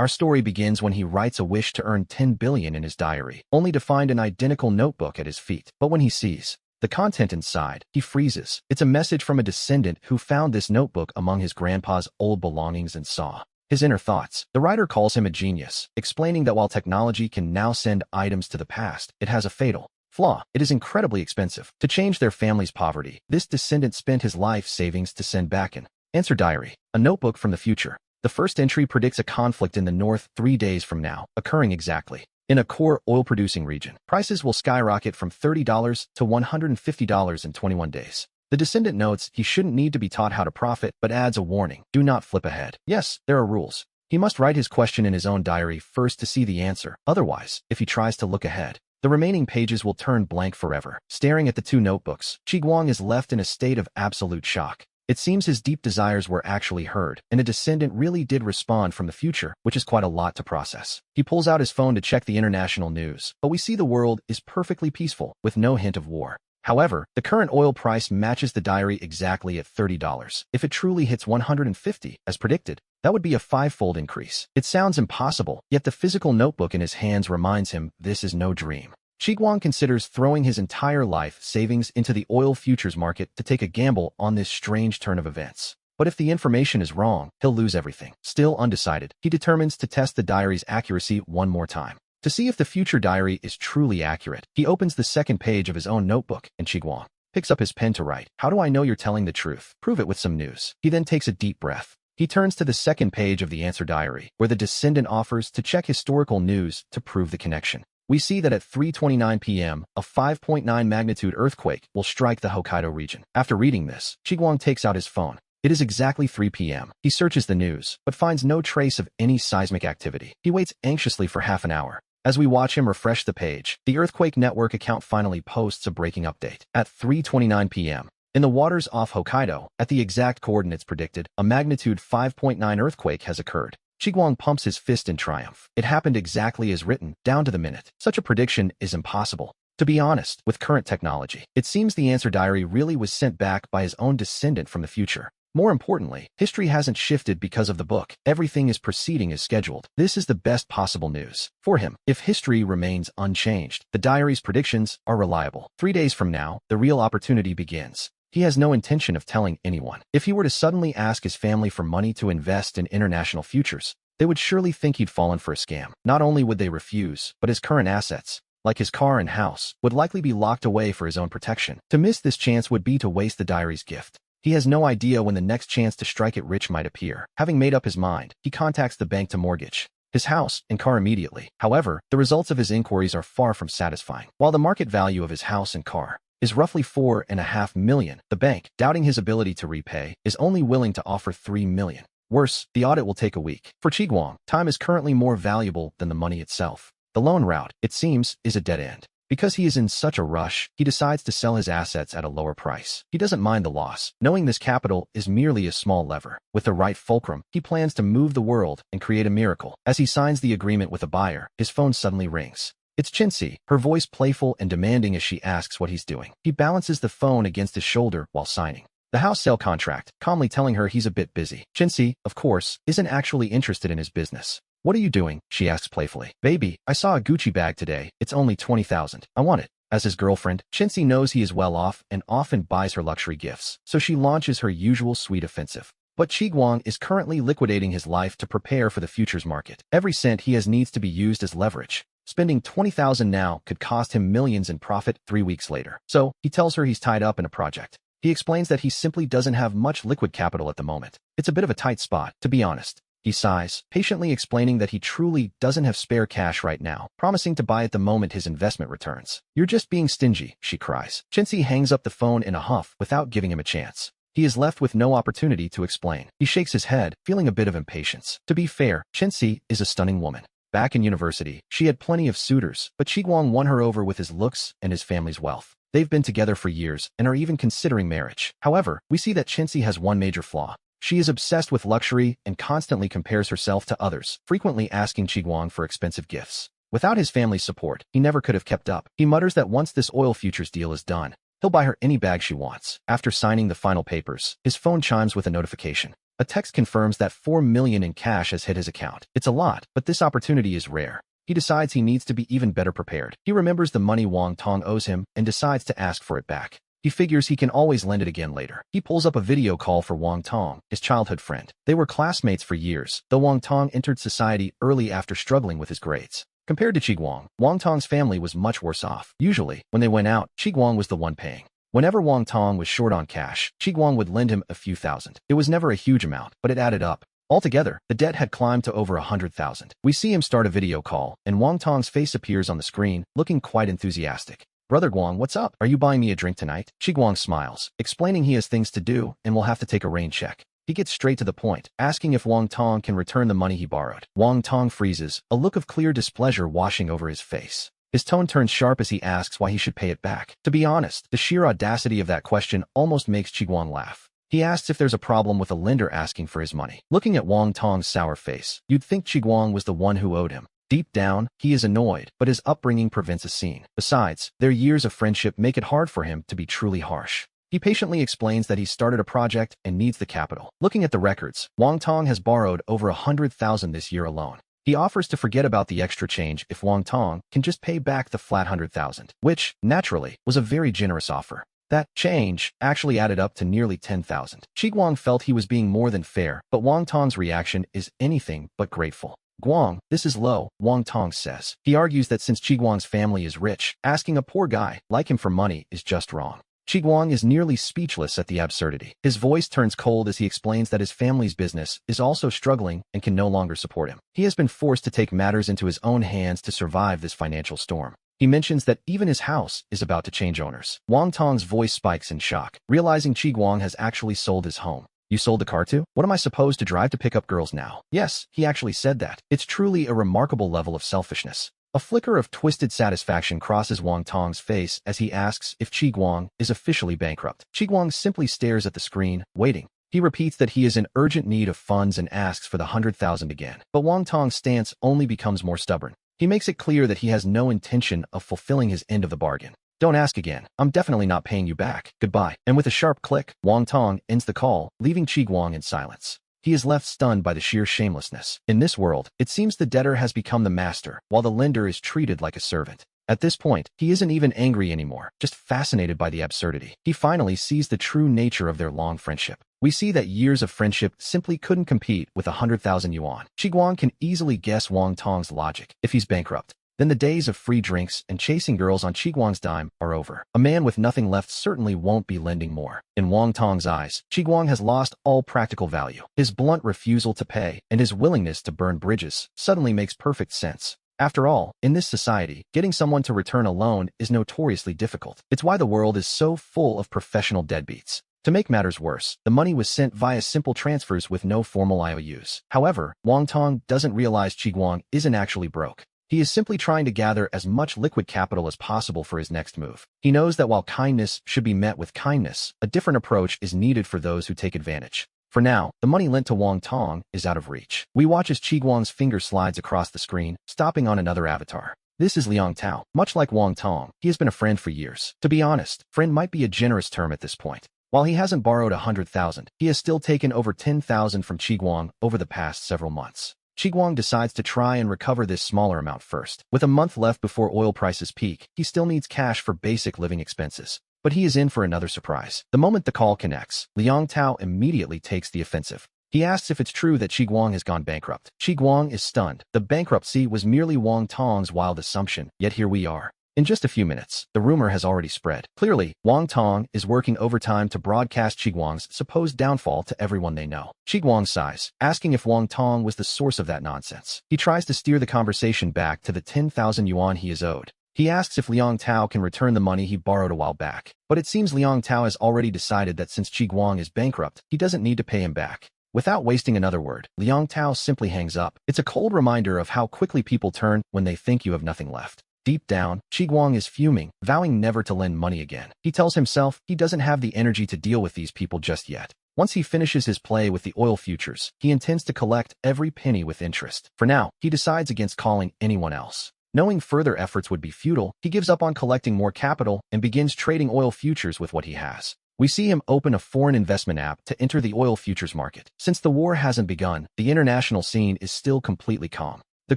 Our story begins when he writes a wish to earn 10 billion in his diary, only to find an identical notebook at his feet. But when he sees the content inside, he freezes. It's a message from a descendant who found this notebook among his grandpa's old belongings and saw his inner thoughts. The writer calls him a genius, explaining that while technology can now send items to the past, it has a fatal flaw. It is incredibly expensive. To change their family's poverty, this descendant spent his life savings to send back an answer diary, a notebook from the future. The first entry predicts a conflict in the north 3 days from now, occurring exactly in a core oil-producing region. Prices will skyrocket from $30 to $150 in 21 days. The descendant notes he shouldn't need to be taught how to profit, but adds a warning: do not flip ahead. Yes, there are rules. He must write his question in his own diary first to see the answer. Otherwise, if he tries to look ahead, the remaining pages will turn blank forever. Staring at the two notebooks, Chiguang is left in a state of absolute shock. It seems his deep desires were actually heard, and a descendant really did respond from the future, which is quite a lot to process. He pulls out his phone to check the international news, but we see the world is perfectly peaceful, with no hint of war. However, the current oil price matches the diary exactly at $30. If it truly hits 150, as predicted, that would be a 5-fold increase. It sounds impossible, yet the physical notebook in his hands reminds him this is no dream. Chiguang considers throwing his entire life savings into the oil futures market to take a gamble on this strange turn of events. But if the information is wrong, he'll lose everything. Still undecided, he determines to test the diary's accuracy one more time. To see if the future diary is truly accurate, he opens the second page of his own notebook, and Chiguang picks up his pen to write, "How do I know you're telling the truth? Prove it with some news." He then takes a deep breath. He turns to the second page of the answer diary, where the descendant offers to check historical news to prove the connection. We see that at 3:29 p.m., a 5.9 magnitude earthquake will strike the Hokkaido region. After reading this, Chiguang takes out his phone. It is exactly 3 p.m. He searches the news, but finds no trace of any seismic activity. He waits anxiously for half an hour. As we watch him refresh the page, the Earthquake Network account finally posts a breaking update. At 3:29 p.m., in the waters off Hokkaido, at the exact coordinates predicted, a magnitude 5.9 earthquake has occurred. Chiguang pumps his fist in triumph. It happened exactly as written, down to the minute. Such a prediction is impossible. To be honest, with current technology, it seems the answer diary really was sent back by his own descendant from the future. More importantly, history hasn't shifted because of the book. Everything is proceeding as scheduled. This is the best possible news for him. If history remains unchanged, the diary's predictions are reliable. 3 days from now, the real opportunity begins. He has no intention of telling anyone. If he were to suddenly ask his family for money to invest in international futures, they would surely think he'd fallen for a scam. Not only would they refuse, but his current assets, like his car and house, would likely be locked away for his own protection. To miss this chance would be to waste the diary's gift. He has no idea when the next chance to strike it rich might appear. Having made up his mind, he contacts the bank to mortgage his house and car immediately. However, the results of his inquiries are far from satisfying. While the market value of his house and car is roughly $4.5 million, the bank, doubting his ability to repay, is only willing to offer $3 million. Worse, the audit will take a week. For Chiguang, time is currently more valuable than the money itself. The loan route, it seems, is a dead end. Because he is in such a rush, he decides to sell his assets at a lower price. He doesn't mind the loss, knowing this capital is merely a small lever. With the right fulcrum, he plans to move the world and create a miracle. As he signs the agreement with a buyer, his phone suddenly rings. It's Chinsi, her voice playful and demanding as she asks what he's doing. He balances the phone against his shoulder while signing the house sale contract, calmly telling her he's a bit busy. Chinsi, of course, isn't actually interested in his business. "What are you doing?" she asks playfully. "Baby, I saw a Gucci bag today. It's only $20,000. I want it." As his girlfriend, Chinsi knows he is well off and often buys her luxury gifts, so she launches her usual sweet offensive. But Chiguang is currently liquidating his life to prepare for the futures market. Every cent he has needs to be used as leverage. Spending $20,000 now could cost him millions in profit 3 weeks later. So, he tells her he's tied up in a project. He explains that he simply doesn't have much liquid capital at the moment. It's a bit of a tight spot, to be honest. He sighs, patiently explaining that he truly doesn't have spare cash right now, promising to buy it the moment his investment returns. "You're just being stingy," she cries. Chinsi hangs up the phone in a huff without giving him a chance. He is left with no opportunity to explain. He shakes his head, feeling a bit of impatience. To be fair, Chinsi is a stunning woman. Back in university, she had plenty of suitors, but Chiguang won her over with his looks and his family's wealth. They've been together for years and are even considering marriage. However, we see that Chinsi has one major flaw. She is obsessed with luxury and constantly compares herself to others, frequently asking Chiguang for expensive gifts. Without his family's support, he never could have kept up. He mutters that once this oil futures deal is done, he'll buy her any bag she wants. After signing the final papers, his phone chimes with a notification. A text confirms that 4 million in cash has hit his account. It's a lot, but this opportunity is rare. He decides he needs to be even better prepared. He remembers the money Wang Tong owes him and decides to ask for it back. He figures he can always lend it again later. He pulls up a video call for Wang Tong, his childhood friend. They were classmates for years, though Wang Tong entered society early after struggling with his grades. Compared to Chiguang, Wang Tong's family was much worse off. Usually, when they went out, Chiguang was the one paying. Whenever Wang Tong was short on cash, Chiguang would lend him a few thousand. It was never a huge amount, but it added up. Altogether, the debt had climbed to over 100,000. We see him start a video call, and Wang Tong's face appears on the screen, looking quite enthusiastic. Brother Guang, what's up? Are you buying me a drink tonight? Chiguang smiles, explaining he has things to do and will have to take a rain check. He gets straight to the point, asking if Wang Tong can return the money he borrowed. Wang Tong freezes, a look of clear displeasure washing over his face. His tone turns sharp as he asks why he should pay it back. To be honest, the sheer audacity of that question almost makes Chiguang laugh. He asks if there's a problem with a lender asking for his money. Looking at Wang Tong's sour face, you'd think Chiguang was the one who owed him. Deep down, he is annoyed, but his upbringing prevents a scene. Besides, their years of friendship make it hard for him to be truly harsh. He patiently explains that he started a project and needs the capital. Looking at the records, Wang Tong has borrowed over 100,000 this year alone. He offers to forget about the extra change if Wang Tong can just pay back the flat 100,000, which, naturally, was a very generous offer. That change actually added up to nearly 10,000. Chiguang felt he was being more than fair, but Wang Tong's reaction is anything but grateful. Guang, this is low, Wang Tong says. He argues that since Chiguang's family is rich, asking a poor guy like him for money is just wrong. Chiguang is nearly speechless at the absurdity. His voice turns cold as he explains that his family's business is also struggling and can no longer support him. He has been forced to take matters into his own hands to survive this financial storm. He mentions that even his house is about to change owners. Wang Tong's voice spikes in shock, realizing Chiguang has actually sold his home. You sold the car too? What am I supposed to drive to pick up girls now? Yes, he actually said that. It's truly a remarkable level of selfishness. A flicker of twisted satisfaction crosses Wang Tong's face as he asks if Chiguang is officially bankrupt. Chiguang simply stares at the screen, waiting. He repeats that he is in urgent need of funds and asks for the 100,000 again. But Wang Tong's stance only becomes more stubborn. He makes it clear that he has no intention of fulfilling his end of the bargain. Don't ask again. I'm definitely not paying you back. Goodbye. And with a sharp click, Wang Tong ends the call, leaving Chiguang in silence. He is left stunned by the sheer shamelessness. In this world, it seems the debtor has become the master, while the lender is treated like a servant. At this point, he isn't even angry anymore, just fascinated by the absurdity. He finally sees the true nature of their long friendship. We see that years of friendship simply couldn't compete with 100,000 yuan. Chiguang can easily guess Wang Tong's logic. If he's bankrupt, then the days of free drinks and chasing girls on Chiguang's dime are over. A man with nothing left certainly won't be lending more. In Wang Tong's eyes, Chiguang has lost all practical value. His blunt refusal to pay and his willingness to burn bridges suddenly makes perfect sense. After all, in this society, getting someone to return a loan is notoriously difficult. It's why the world is so full of professional deadbeats. To make matters worse, the money was sent via simple transfers with no formal IOUs. However, Wang Tong doesn't realize Chiguang isn't actually broke. He is simply trying to gather as much liquid capital as possible for his next move. He knows that while kindness should be met with kindness, a different approach is needed for those who take advantage. For now, the money lent to Wang Tong is out of reach. We watch as Chiguang's finger slides across the screen, stopping on another avatar. This is Liang Tao. Much like Wang Tong, he has been a friend for years. To be honest, friend might be a generous term at this point. While he hasn't borrowed 100,000, he has still taken over 10,000 from Chiguang over the past several months. Chiguang decides to try and recover this smaller amount first. With a month left before oil prices peak, he still needs cash for basic living expenses. But he is in for another surprise. The moment the call connects, Liang Tao immediately takes the offensive. He asks if it's true that Chiguang has gone bankrupt. Chiguang is stunned. The bankruptcy was merely Wang Tong's wild assumption, yet here we are. In just a few minutes, the rumor has already spread. Clearly, Wang Tong is working overtime to broadcast Chiguang's supposed downfall to everyone they know. Chiguang sighs, asking if Wang Tong was the source of that nonsense. He tries to steer the conversation back to the 10,000 yuan he is owed. He asks if Liang Tao can return the money he borrowed a while back. But it seems Liang Tao has already decided that since Chiguang is bankrupt, he doesn't need to pay him back. Without wasting another word, Liang Tao simply hangs up. It's a cold reminder of how quickly people turn when they think you have nothing left. Deep down, Chiguang is fuming, vowing never to lend money again. He tells himself he doesn't have the energy to deal with these people just yet. Once he finishes his play with the oil futures, he intends to collect every penny with interest. For now, he decides against calling anyone else. Knowing further efforts would be futile, he gives up on collecting more capital and begins trading oil futures with what he has. We see him open a foreign investment app to enter the oil futures market. Since the war hasn't begun, the international scene is still completely calm. The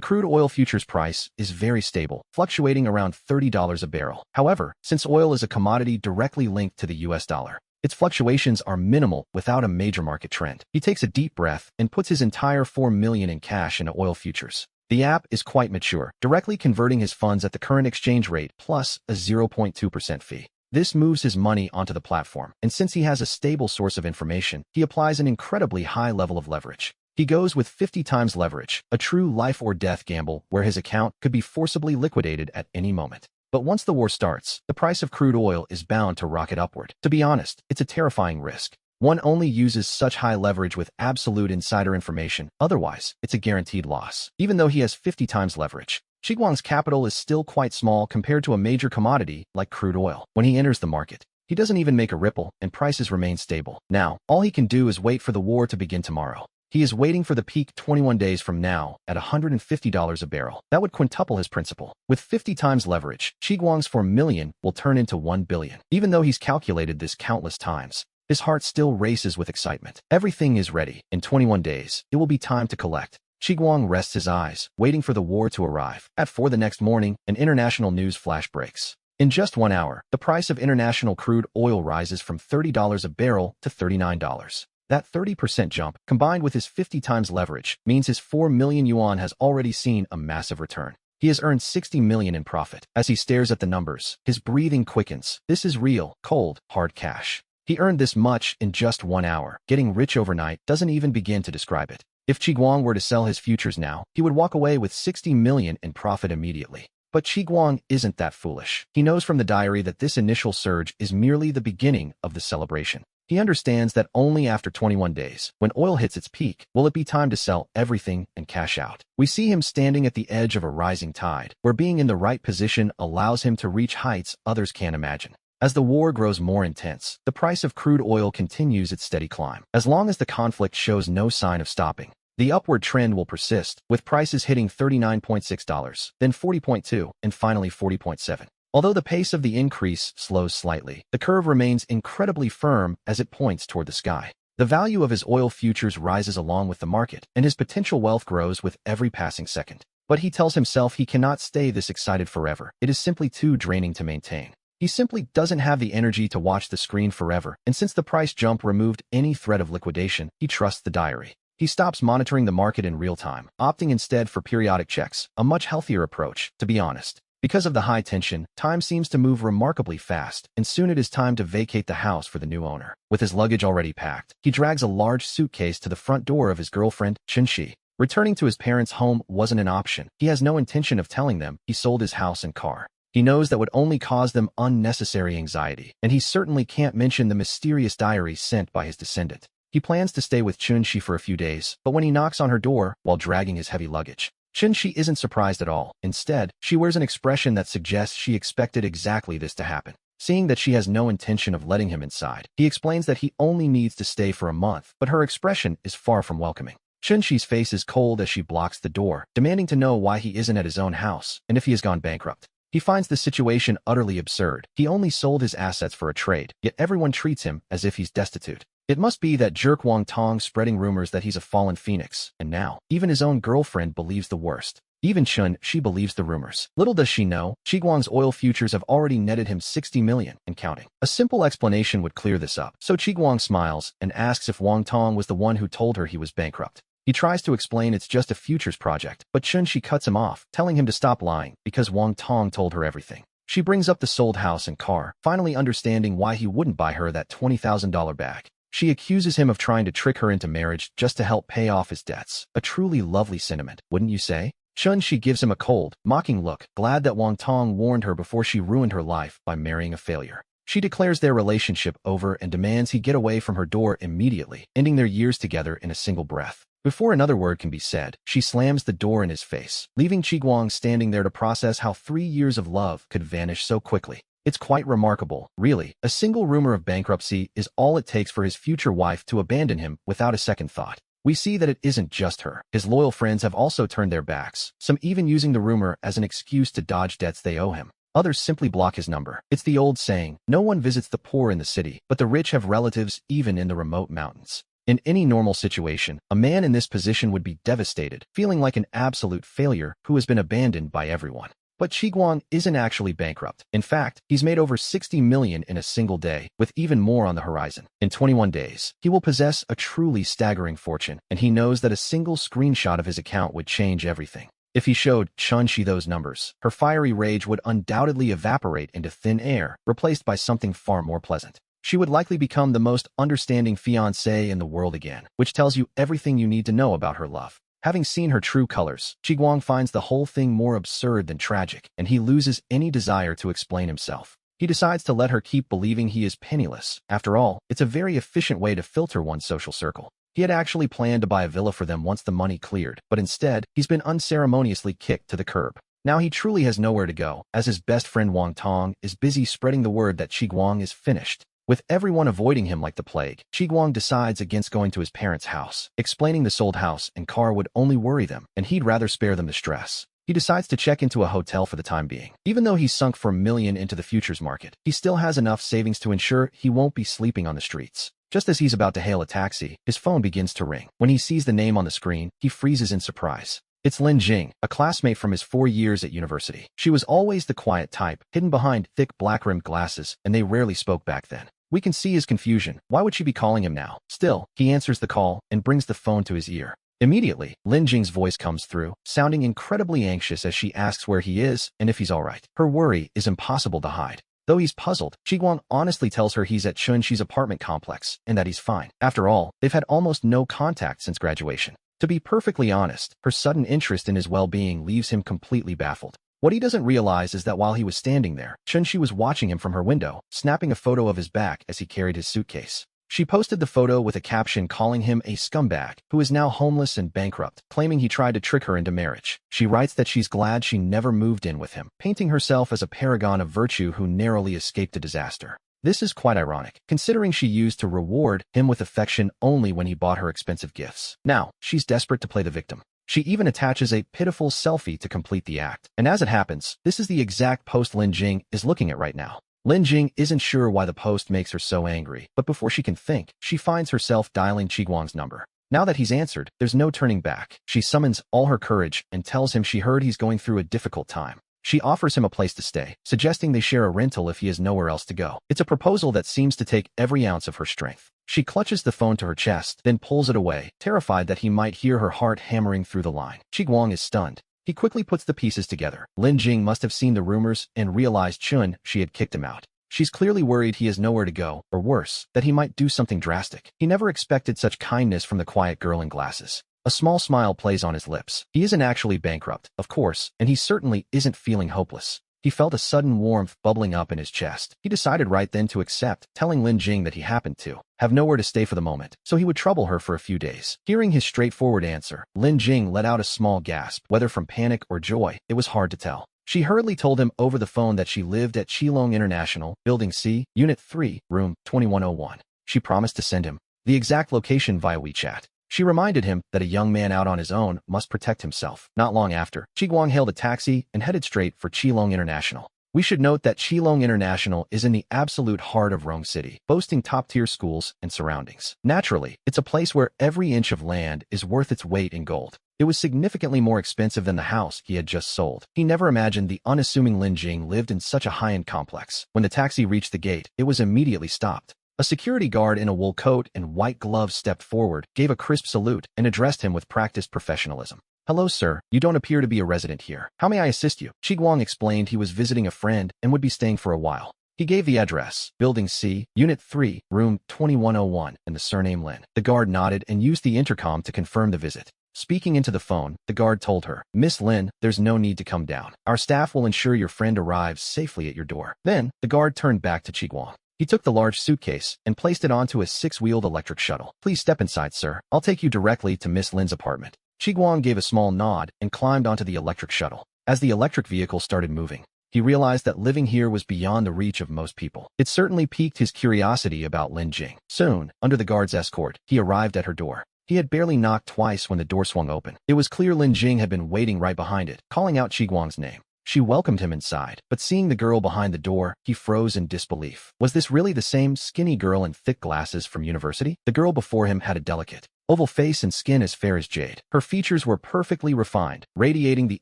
crude oil futures price is very stable, fluctuating around $30 a barrel. However, since oil is a commodity directly linked to the US dollar, its fluctuations are minimal without a major market trend. He takes a deep breath and puts his entire $4 million in cash into oil futures. The app is quite mature, directly converting his funds at the current exchange rate plus a 0.2% fee. This moves his money onto the platform, and since he has a stable source of information, he applies an incredibly high level of leverage. He goes with 50 times leverage, a true life-or-death gamble where his account could be forcibly liquidated at any moment. But once the war starts, the price of crude oil is bound to rocket upward. To be honest, it's a terrifying risk. One only uses such high leverage with absolute insider information, otherwise, it's a guaranteed loss. Even though he has 50 times leverage, Chiguang's capital is still quite small compared to a major commodity like crude oil. When he enters the market, he doesn't even make a ripple, and prices remain stable. Now, all he can do is wait for the war to begin tomorrow. He is waiting for the peak 21 days from now at $150 a barrel. That would quintuple his principal. With 50 times leverage, Chiguang's $4 million will turn into $1 billion. Even though he's calculated this countless times, his heart still races with excitement. Everything is ready. In 21 days, it will be time to collect. Chiguang rests his eyes, waiting for the war to arrive. At 4 the next morning, an international news flash breaks. In just 1 hour, the price of international crude oil rises from $30 a barrel to $39. That 30% jump, combined with his 50 times leverage, means his 4 million yuan has already seen a massive return. He has earned 60 million in profit. As he stares at the numbers, his breathing quickens. This is real, cold, hard cash. He earned this much in just 1 hour. Getting rich overnight doesn't even begin to describe it. If Chiguang were to sell his futures now, he would walk away with 60 million in profit immediately. But Chiguang isn't that foolish. He knows from the diary that this initial surge is merely the beginning of the celebration. He understands that only after 21 days, when oil hits its peak, will it be time to sell everything and cash out. We see him standing at the edge of a rising tide, where being in the right position allows him to reach heights others can't imagine. As the war grows more intense, the price of crude oil continues its steady climb. As long as the conflict shows no sign of stopping, the upward trend will persist, with prices hitting $39.6, then $40.2, and finally $40.7. Although the pace of the increase slows slightly, the curve remains incredibly firm as it points toward the sky. The value of his oil futures rises along with the market, and his potential wealth grows with every passing second. But he tells himself he cannot stay this excited forever. It is simply too draining to maintain. He simply doesn't have the energy to watch the screen forever, and since the price jump removed any threat of liquidation, he trusts the diary. He stops monitoring the market in real time, opting instead for periodic checks, a much healthier approach, to be honest. Because of the high tension, time seems to move remarkably fast, and soon it is time to vacate the house for the new owner. With his luggage already packed, he drags a large suitcase to the front door of his girlfriend, Chunxi. Returning to his parents' home wasn't an option. He has no intention of telling them he sold his house and car. He knows that would only cause them unnecessary anxiety, and he certainly can't mention the mysterious diary sent by his descendant. He plans to stay with Chunxi for a few days, but when he knocks on her door while dragging his heavy luggage, Chunxi isn't surprised at all. Instead, she wears an expression that suggests she expected exactly this to happen. Seeing that she has no intention of letting him inside, he explains that he only needs to stay for a month, but her expression is far from welcoming. Chunxi's face is cold as she blocks the door, demanding to know why he isn't at his own house, and if he has gone bankrupt. He finds the situation utterly absurd. He only sold his assets for a trade, yet everyone treats him as if he's destitute. It must be that jerk Wang Tong spreading rumors that he's a fallen phoenix, and now, even his own girlfriend believes the worst. Even she believes the rumors. Little does she know, Chiguang's oil futures have already netted him 60 million and counting. A simple explanation would clear this up. So Chiguang smiles and asks if Wang Tong was the one who told her he was bankrupt. He tries to explain it's just a futures project, but Chunxi cuts him off, telling him to stop lying because Wang Tong told her everything. She brings up the sold house and car, finally understanding why he wouldn't buy her that $20,000 bag. She accuses him of trying to trick her into marriage just to help pay off his debts. A truly lovely sentiment, wouldn't you say? Chunxi gives him a cold, mocking look, glad that Wang Tong warned her before she ruined her life by marrying a failure. She declares their relationship over and demands he get away from her door immediately, ending their years together in a single breath. Before another word can be said, she slams the door in his face, leaving Chiguang standing there to process how 3 years of love could vanish so quickly. It's quite remarkable, really. A single rumor of bankruptcy is all it takes for his future wife to abandon him without a second thought. We see that it isn't just her. His loyal friends have also turned their backs, some even using the rumor as an excuse to dodge debts they owe him. Others simply block his number. It's the old saying, no one visits the poor in the city, but the rich have relatives even in the remote mountains. In any normal situation, a man in this position would be devastated, feeling like an absolute failure who has been abandoned by everyone. But Qiguang isn't actually bankrupt. In fact, he's made over 60 million in a single day, with even more on the horizon. In 21 days, he will possess a truly staggering fortune, and he knows that a single screenshot of his account would change everything. If he showed Chun-Shi those numbers, her fiery rage would undoubtedly evaporate into thin air, replaced by something far more pleasant. She would likely become the most understanding fiancé in the world again, which tells you everything you need to know about her love. Having seen her true colors, Qiguang finds the whole thing more absurd than tragic, and he loses any desire to explain himself. He decides to let her keep believing he is penniless. After all, it's a very efficient way to filter one's social circle. He had actually planned to buy a villa for them once the money cleared, but instead, he's been unceremoniously kicked to the curb. Now he truly has nowhere to go, as his best friend Wang Tong is busy spreading the word that Qiguang is finished. With everyone avoiding him like the plague, Qiguang decides against going to his parents' house, explaining the sold house and car would only worry them, and he'd rather spare them the stress. He decides to check into a hotel for the time being. Even though he's sunk for $1 million into the futures market, he still has enough savings to ensure he won't be sleeping on the streets. Just as he's about to hail a taxi, his phone begins to ring. When he sees the name on the screen, he freezes in surprise. It's Lin Jing, a classmate from his 4 years at university. She was always the quiet type, hidden behind thick black-rimmed glasses, and they rarely spoke back then. We can see his confusion. Why would she be calling him now? Still, he answers the call and brings the phone to his ear. Immediately, Lin Jing's voice comes through, sounding incredibly anxious as she asks where he is and if he's alright. Her worry is impossible to hide. Though he's puzzled, Qiguang honestly tells her he's at Chun-Shi's apartment complex and that he's fine. After all, they've had almost no contact since graduation. To be perfectly honest, her sudden interest in his well-being leaves him completely baffled. What he doesn't realize is that while he was standing there, Chun-Shi was watching him from her window, snapping a photo of his back as he carried his suitcase. She posted the photo with a caption calling him a scumbag, who is now homeless and bankrupt, claiming he tried to trick her into marriage. She writes that she's glad she never moved in with him, painting herself as a paragon of virtue who narrowly escaped a disaster. This is quite ironic, considering she used to reward him with affection only when he bought her expensive gifts. Now, she's desperate to play the victim. She even attaches a pitiful selfie to complete the act. And as it happens, this is the exact post Lin Jing is looking at right now. Lin Jing isn't sure why the post makes her so angry, but before she can think, she finds herself dialing Qiguang's number. Now that he's answered, there's no turning back. She summons all her courage and tells him she heard he's going through a difficult time. She offers him a place to stay, suggesting they share a rental if he has nowhere else to go. It's a proposal that seems to take every ounce of her strength. She clutches the phone to her chest, then pulls it away, terrified that he might hear her heart hammering through the line. Qiguang is stunned. He quickly puts the pieces together. Lin Jing must have seen the rumors and realized Chun-Shi had kicked him out. She's clearly worried he has nowhere to go, or worse, that he might do something drastic. He never expected such kindness from the quiet girl in glasses. A small smile plays on his lips. He isn't actually bankrupt, of course, and he certainly isn't feeling hopeless. He felt a sudden warmth bubbling up in his chest. He decided right then to accept, telling Lin Jing that he happened to have nowhere to stay for the moment, so he would trouble her for a few days. Hearing his straightforward answer, Lin Jing let out a small gasp. Whether from panic or joy, it was hard to tell. She hurriedly told him over the phone that she lived at Qilong International, Building C, Unit 3, Room 2101. She promised to send him the exact location via WeChat. She reminded him that a young man out on his own must protect himself. Not long after, Qiguang hailed a taxi and headed straight for Qilong International. We should note that Qilong International is in the absolute heart of Rome City, boasting top-tier schools and surroundings. Naturally, it's a place where every inch of land is worth its weight in gold. It was significantly more expensive than the house he had just sold. He never imagined the unassuming Lin Jing lived in such a high-end complex. When the taxi reached the gate, it was immediately stopped. A security guard in a wool coat and white gloves stepped forward, gave a crisp salute, and addressed him with practiced professionalism. "Hello, sir. You don't appear to be a resident here. How may I assist you?" Qiguang explained he was visiting a friend and would be staying for a while. He gave the address, Building C, Unit 3, Room 2101, and the surname Lin. The guard nodded and used the intercom to confirm the visit. Speaking into the phone, the guard told her, "Miss Lin, there's no need to come down. Our staff will ensure your friend arrives safely at your door." Then, the guard turned back to Qiguang. He took the large suitcase and placed it onto a 6-wheeled electric shuttle. "Please step inside, sir. I'll take you directly to Miss Lin's apartment." Qiguang gave a small nod and climbed onto the electric shuttle. As the electric vehicle started moving, he realized that living here was beyond the reach of most people. It certainly piqued his curiosity about Lin Jing. Soon, under the guard's escort, he arrived at her door. He had barely knocked twice when the door swung open. It was clear Lin Jing had been waiting right behind it, calling out Qiguang's name. She welcomed him inside, but seeing the girl behind the door, he froze in disbelief. Was this really the same skinny girl in thick glasses from university? The girl before him had a delicate, oval face and skin as fair as jade. Her features were perfectly refined, radiating the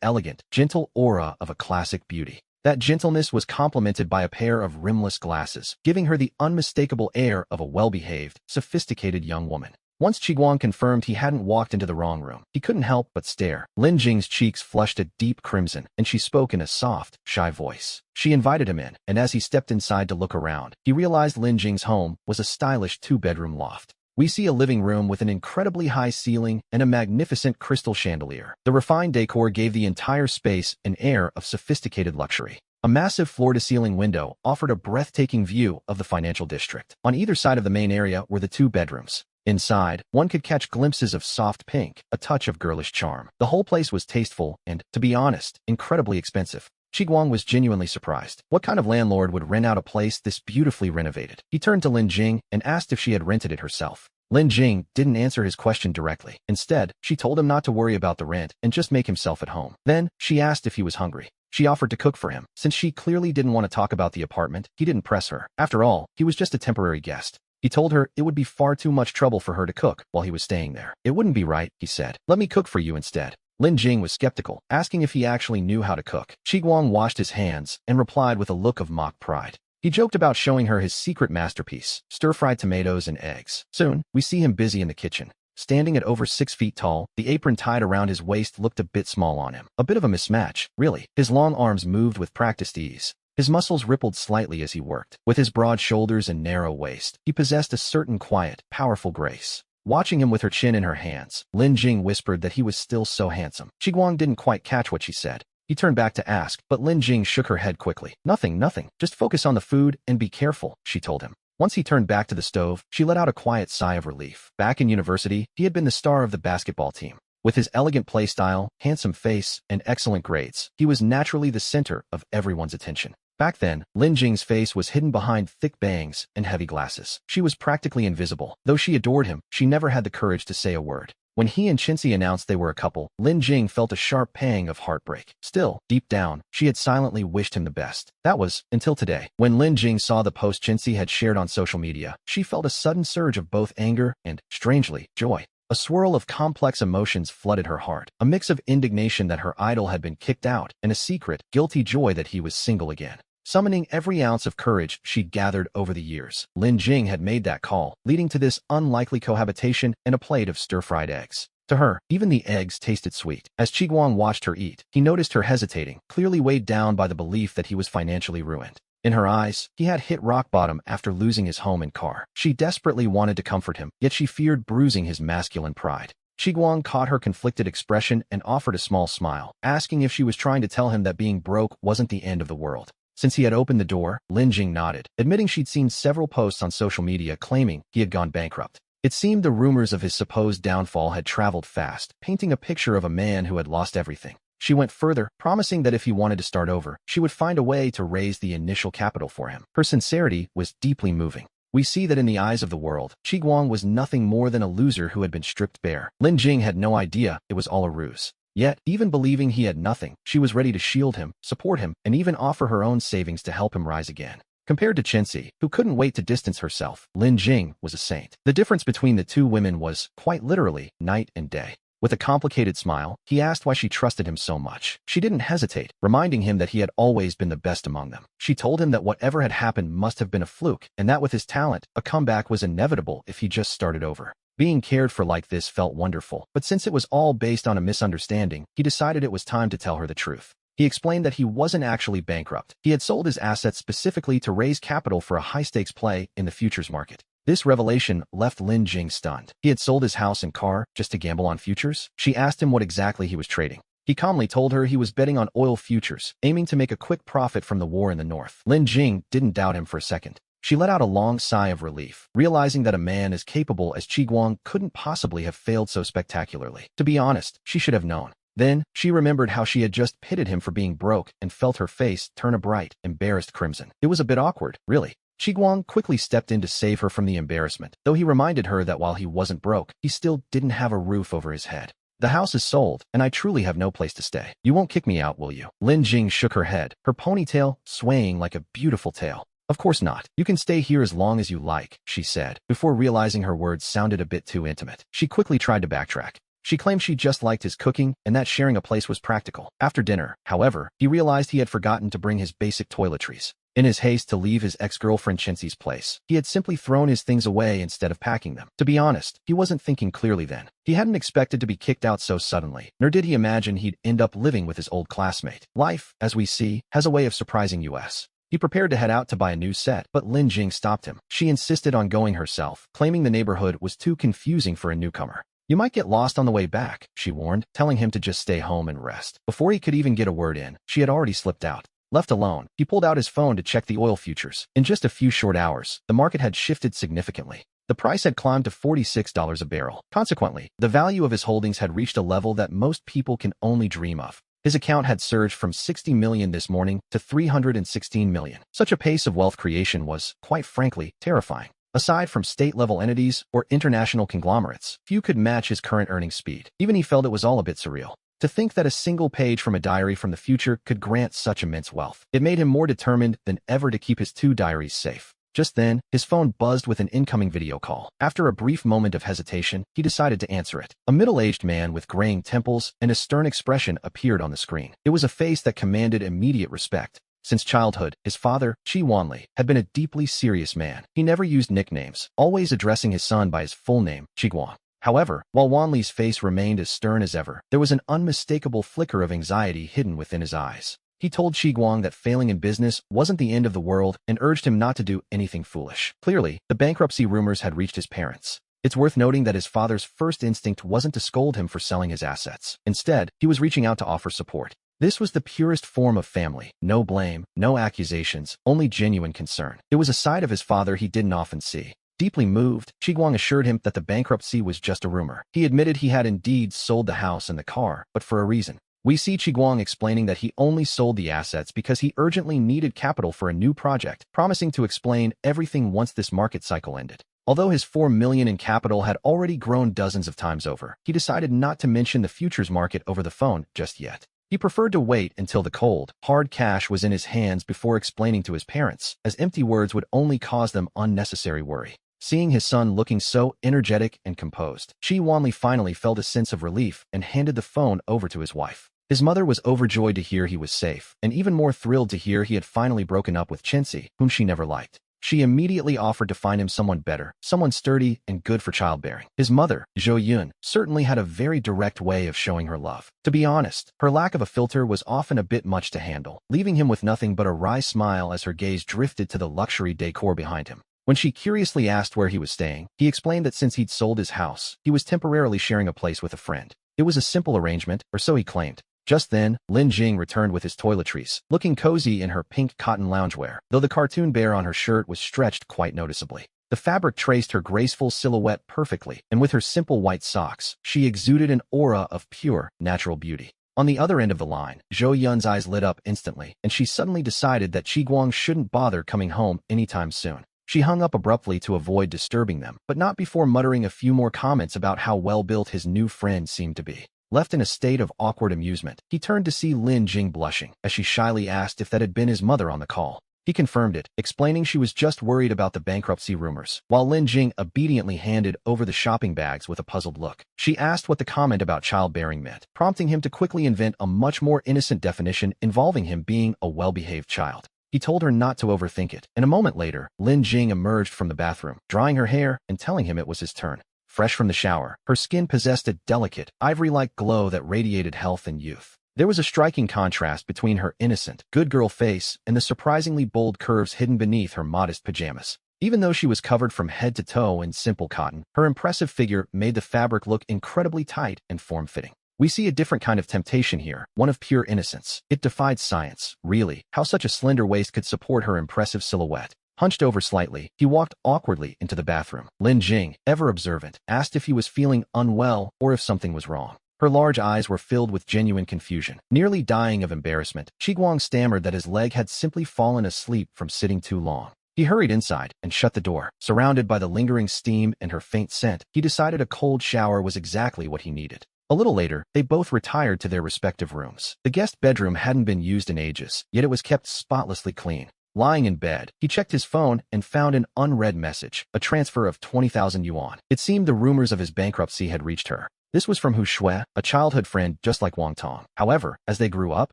elegant, gentle aura of a classic beauty. That gentleness was complemented by a pair of rimless glasses, giving her the unmistakable air of a well-behaved, sophisticated young woman. Once Qiguang confirmed he hadn't walked into the wrong room, he couldn't help but stare. Lin Jing's cheeks flushed a deep crimson, and she spoke in a soft, shy voice. She invited him in, and as he stepped inside to look around, he realized Lin Jing's home was a stylish two-bedroom loft. We see a living room with an incredibly high ceiling and a magnificent crystal chandelier. The refined decor gave the entire space an air of sophisticated luxury. A massive floor-to-ceiling window offered a breathtaking view of the financial district. On either side of the main area were the two bedrooms. Inside, one could catch glimpses of soft pink, a touch of girlish charm. The whole place was tasteful and, to be honest, incredibly expensive. Qiguang was genuinely surprised. What kind of landlord would rent out a place this beautifully renovated? He turned to Lin Jing and asked if she had rented it herself. Lin Jing didn't answer his question directly. Instead, she told him not to worry about the rent and just make himself at home. Then, she asked if he was hungry. She offered to cook for him. Since she clearly didn't want to talk about the apartment, he didn't press her. After all, he was just a temporary guest. He told her it would be far too much trouble for her to cook while he was staying there. It wouldn't be right, he said. Let me cook for you instead. Lin Jing was skeptical, asking if he actually knew how to cook. Qiguang washed his hands and replied with a look of mock pride. He joked about showing her his secret masterpiece, stir-fried tomatoes and eggs. Soon, we see him busy in the kitchen. Standing at over 6 feet tall, the apron tied around his waist looked a bit small on him. A bit of a mismatch, really. His long arms moved with practiced ease. His muscles rippled slightly as he worked. With his broad shoulders and narrow waist, he possessed a certain quiet, powerful grace. Watching him with her chin in her hands, Lin Jing whispered that he was still so handsome. Qiguang didn't quite catch what she said. He turned back to ask, but Lin Jing shook her head quickly. Nothing. Just focus on the food and be careful, she told him. Once he turned back to the stove, she let out a quiet sigh of relief. Back in university, he had been the star of the basketball team. With his elegant playstyle, handsome face, and excellent grades, he was naturally the center of everyone's attention. Back then, Lin Jing's face was hidden behind thick bangs and heavy glasses. She was practically invisible. Though she adored him, she never had the courage to say a word. When he and Chinzi announced they were a couple, Lin Jing felt a sharp pang of heartbreak. Still, deep down, she had silently wished him the best. That was, until today. When Lin Jing saw the post Chinzi had shared on social media, she felt a sudden surge of both anger and, strangely, joy. A swirl of complex emotions flooded her heart, a mix of indignation that her idol had been kicked out and a secret, guilty joy that he was single again. Summoning every ounce of courage she'd gathered over the years, Lin Jing had made that call, leading to this unlikely cohabitation and a plate of stir-fried eggs. To her, even the eggs tasted sweet. As Qiguang watched her eat, he noticed her hesitating, clearly weighed down by the belief that he was financially ruined. In her eyes, he had hit rock bottom after losing his home and car. She desperately wanted to comfort him, yet she feared bruising his masculine pride. Qiguang caught her conflicted expression and offered a small smile, asking if she was trying to tell him that being broke wasn't the end of the world. Since he had opened the door, Lin Jing nodded, admitting she'd seen several posts on social media claiming he had gone bankrupt. It seemed the rumors of his supposed downfall had traveled fast, painting a picture of a man who had lost everything. She went further, promising that if he wanted to start over, she would find a way to raise the initial capital for him. Her sincerity was deeply moving. We see that in the eyes of the world, Qiguang was nothing more than a loser who had been stripped bare. Lin Jing had no idea it was all a ruse. Yet, even believing he had nothing, she was ready to shield him, support him, and even offer her own savings to help him rise again. Compared to Chinzi, who couldn't wait to distance herself, Lin Jing was a saint. The difference between the two women was, quite literally, night and day. With a complicated smile, he asked why she trusted him so much. She didn't hesitate, reminding him that he had always been the best among them. She told him that whatever had happened must have been a fluke, and that with his talent, a comeback was inevitable if he just started over. Being cared for like this felt wonderful, but since it was all based on a misunderstanding, he decided it was time to tell her the truth. He explained that he wasn't actually bankrupt. He had sold his assets specifically to raise capital for a high-stakes play in the futures market. This revelation left Lin Jing stunned. He had sold his house and car just to gamble on futures? She asked him what exactly he was trading. He calmly told her he was betting on oil futures, aiming to make a quick profit from the war in the north. Lin Jing didn't doubt him for a second. She let out a long sigh of relief, realizing that a man as capable as Qiguang couldn't possibly have failed so spectacularly. To be honest, she should have known. Then, she remembered how she had just pitted him for being broke and felt her face turn a bright, embarrassed crimson. It was a bit awkward, really. Qiguang quickly stepped in to save her from the embarrassment, though he reminded her that while he wasn't broke, he still didn't have a roof over his head. The house is sold, and I truly have no place to stay. You won't kick me out, will you? Lin Jing shook her head, her ponytail swaying like a beautiful tail. Of course not. You can stay here as long as you like, she said, before realizing her words sounded a bit too intimate. She quickly tried to backtrack. She claimed she just liked his cooking and that sharing a place was practical. After dinner, however, he realized he had forgotten to bring his basic toiletries. In his haste to leave his ex-girlfriend Chincy's place, he had simply thrown his things away instead of packing them. To be honest, he wasn't thinking clearly then. He hadn't expected to be kicked out so suddenly, nor did he imagine he'd end up living with his old classmate. Life, as we see, has a way of surprising us. He prepared to head out to buy a new set, but Lin Jing stopped him. She insisted on going herself, claiming the neighborhood was too confusing for a newcomer. You might get lost on the way back, she warned, telling him to just stay home and rest. Before he could even get a word in, she had already slipped out. Left alone, he pulled out his phone to check the oil futures. In just a few short hours, the market had shifted significantly. The price had climbed to $46 a barrel. Consequently, the value of his holdings had reached a level that most people can only dream of. His account had surged from 60 million this morning to 316 million. Such a pace of wealth creation was, quite frankly, terrifying. Aside from state-level entities or international conglomerates, few could match his current earning speed. Even he felt it was all a bit surreal. To think that a single page from a diary from the future could grant such immense wealth. It made him more determined than ever to keep his 2 diaries safe. Just then, his phone buzzed with an incoming video call. After a brief moment of hesitation, he decided to answer it. A middle-aged man with graying temples and a stern expression appeared on the screen. It was a face that commanded immediate respect. Since childhood, his father, Chi Wanli, had been a deeply serious man. He never used nicknames, always addressing his son by his full name, Chiguang. However, while Wanli's face remained as stern as ever, there was an unmistakable flicker of anxiety hidden within his eyes. He told Chiguang that failing in business wasn't the end of the world and urged him not to do anything foolish. Clearly, the bankruptcy rumors had reached his parents. It's worth noting that his father's first instinct wasn't to scold him for selling his assets. Instead, he was reaching out to offer support. This was the purest form of family. No blame, no accusations, only genuine concern. It was a side of his father he didn't often see. Deeply moved, Chiguang assured him that the bankruptcy was just a rumor. He admitted he had indeed sold the house and the car, but for a reason. We see Chiguang explaining that he only sold the assets because he urgently needed capital for a new project, promising to explain everything once this market cycle ended. Although his 4 million in capital had already grown dozens of times over, he decided not to mention the futures market over the phone just yet. He preferred to wait until the cold, hard cash was in his hands before explaining to his parents, as empty words would only cause them unnecessary worry. Seeing his son looking so energetic and composed, Chi Wanli finally felt a sense of relief and handed the phone over to his wife. His mother was overjoyed to hear he was safe, and even more thrilled to hear he had finally broken up with Chincy, whom she never liked. She immediately offered to find him someone better, someone sturdy and good for childbearing. His mother, Zhou Yun, certainly had a very direct way of showing her love. To be honest, her lack of a filter was often a bit much to handle, leaving him with nothing but a wry smile as her gaze drifted to the luxury decor behind him. When she curiously asked where he was staying, he explained that since he'd sold his house, he was temporarily sharing a place with a friend. It was a simple arrangement, or so he claimed. Just then, Lin Jing returned with his toiletries, looking cozy in her pink cotton loungewear, though the cartoon bear on her shirt was stretched quite noticeably. The fabric traced her graceful silhouette perfectly, and with her simple white socks, she exuded an aura of pure, natural beauty. On the other end of the line, Zhou Yun's eyes lit up instantly, and she suddenly decided that Chiguang shouldn't bother coming home anytime soon. She hung up abruptly to avoid disturbing them, but not before muttering a few more comments about how well-built his new friend seemed to be. Left in a state of awkward amusement, he turned to see Lin Jing blushing, as she shyly asked if that had been his mother on the call. He confirmed it, explaining she was just worried about the bankruptcy rumors, while Lin Jing obediently handed over the shopping bags with a puzzled look. She asked what the comment about childbearing meant, prompting him to quickly invent a much more innocent definition involving him being a well-behaved child. He told her not to overthink it, and a moment later, Lin Jing emerged from the bathroom, drying her hair and telling him it was his turn. Fresh from the shower, her skin possessed a delicate, ivory-like glow that radiated health and youth. There was a striking contrast between her innocent, good girl face and the surprisingly bold curves hidden beneath her modest pajamas. Even though she was covered from head to toe in simple cotton, her impressive figure made the fabric look incredibly tight and form-fitting. We see a different kind of temptation here, one of pure innocence. It defied science, really, how such a slender waist could support her impressive silhouette. Hunched over slightly, he walked awkwardly into the bathroom. Lin Jing, ever observant, asked if he was feeling unwell or if something was wrong. Her large eyes were filled with genuine confusion. Nearly dying of embarrassment, Chiguang stammered that his leg had simply fallen asleep from sitting too long. He hurried inside and shut the door. Surrounded by the lingering steam and her faint scent, he decided a cold shower was exactly what he needed. A little later, they both retired to their respective rooms. The guest bedroom hadn't been used in ages, yet it was kept spotlessly clean. Lying in bed, he checked his phone and found an unread message, a transfer of 20,000 yuan. It seemed the rumors of his bankruptcy had reached her. This was from Hu Shui, a childhood friend just like Wang Tong. However, as they grew up,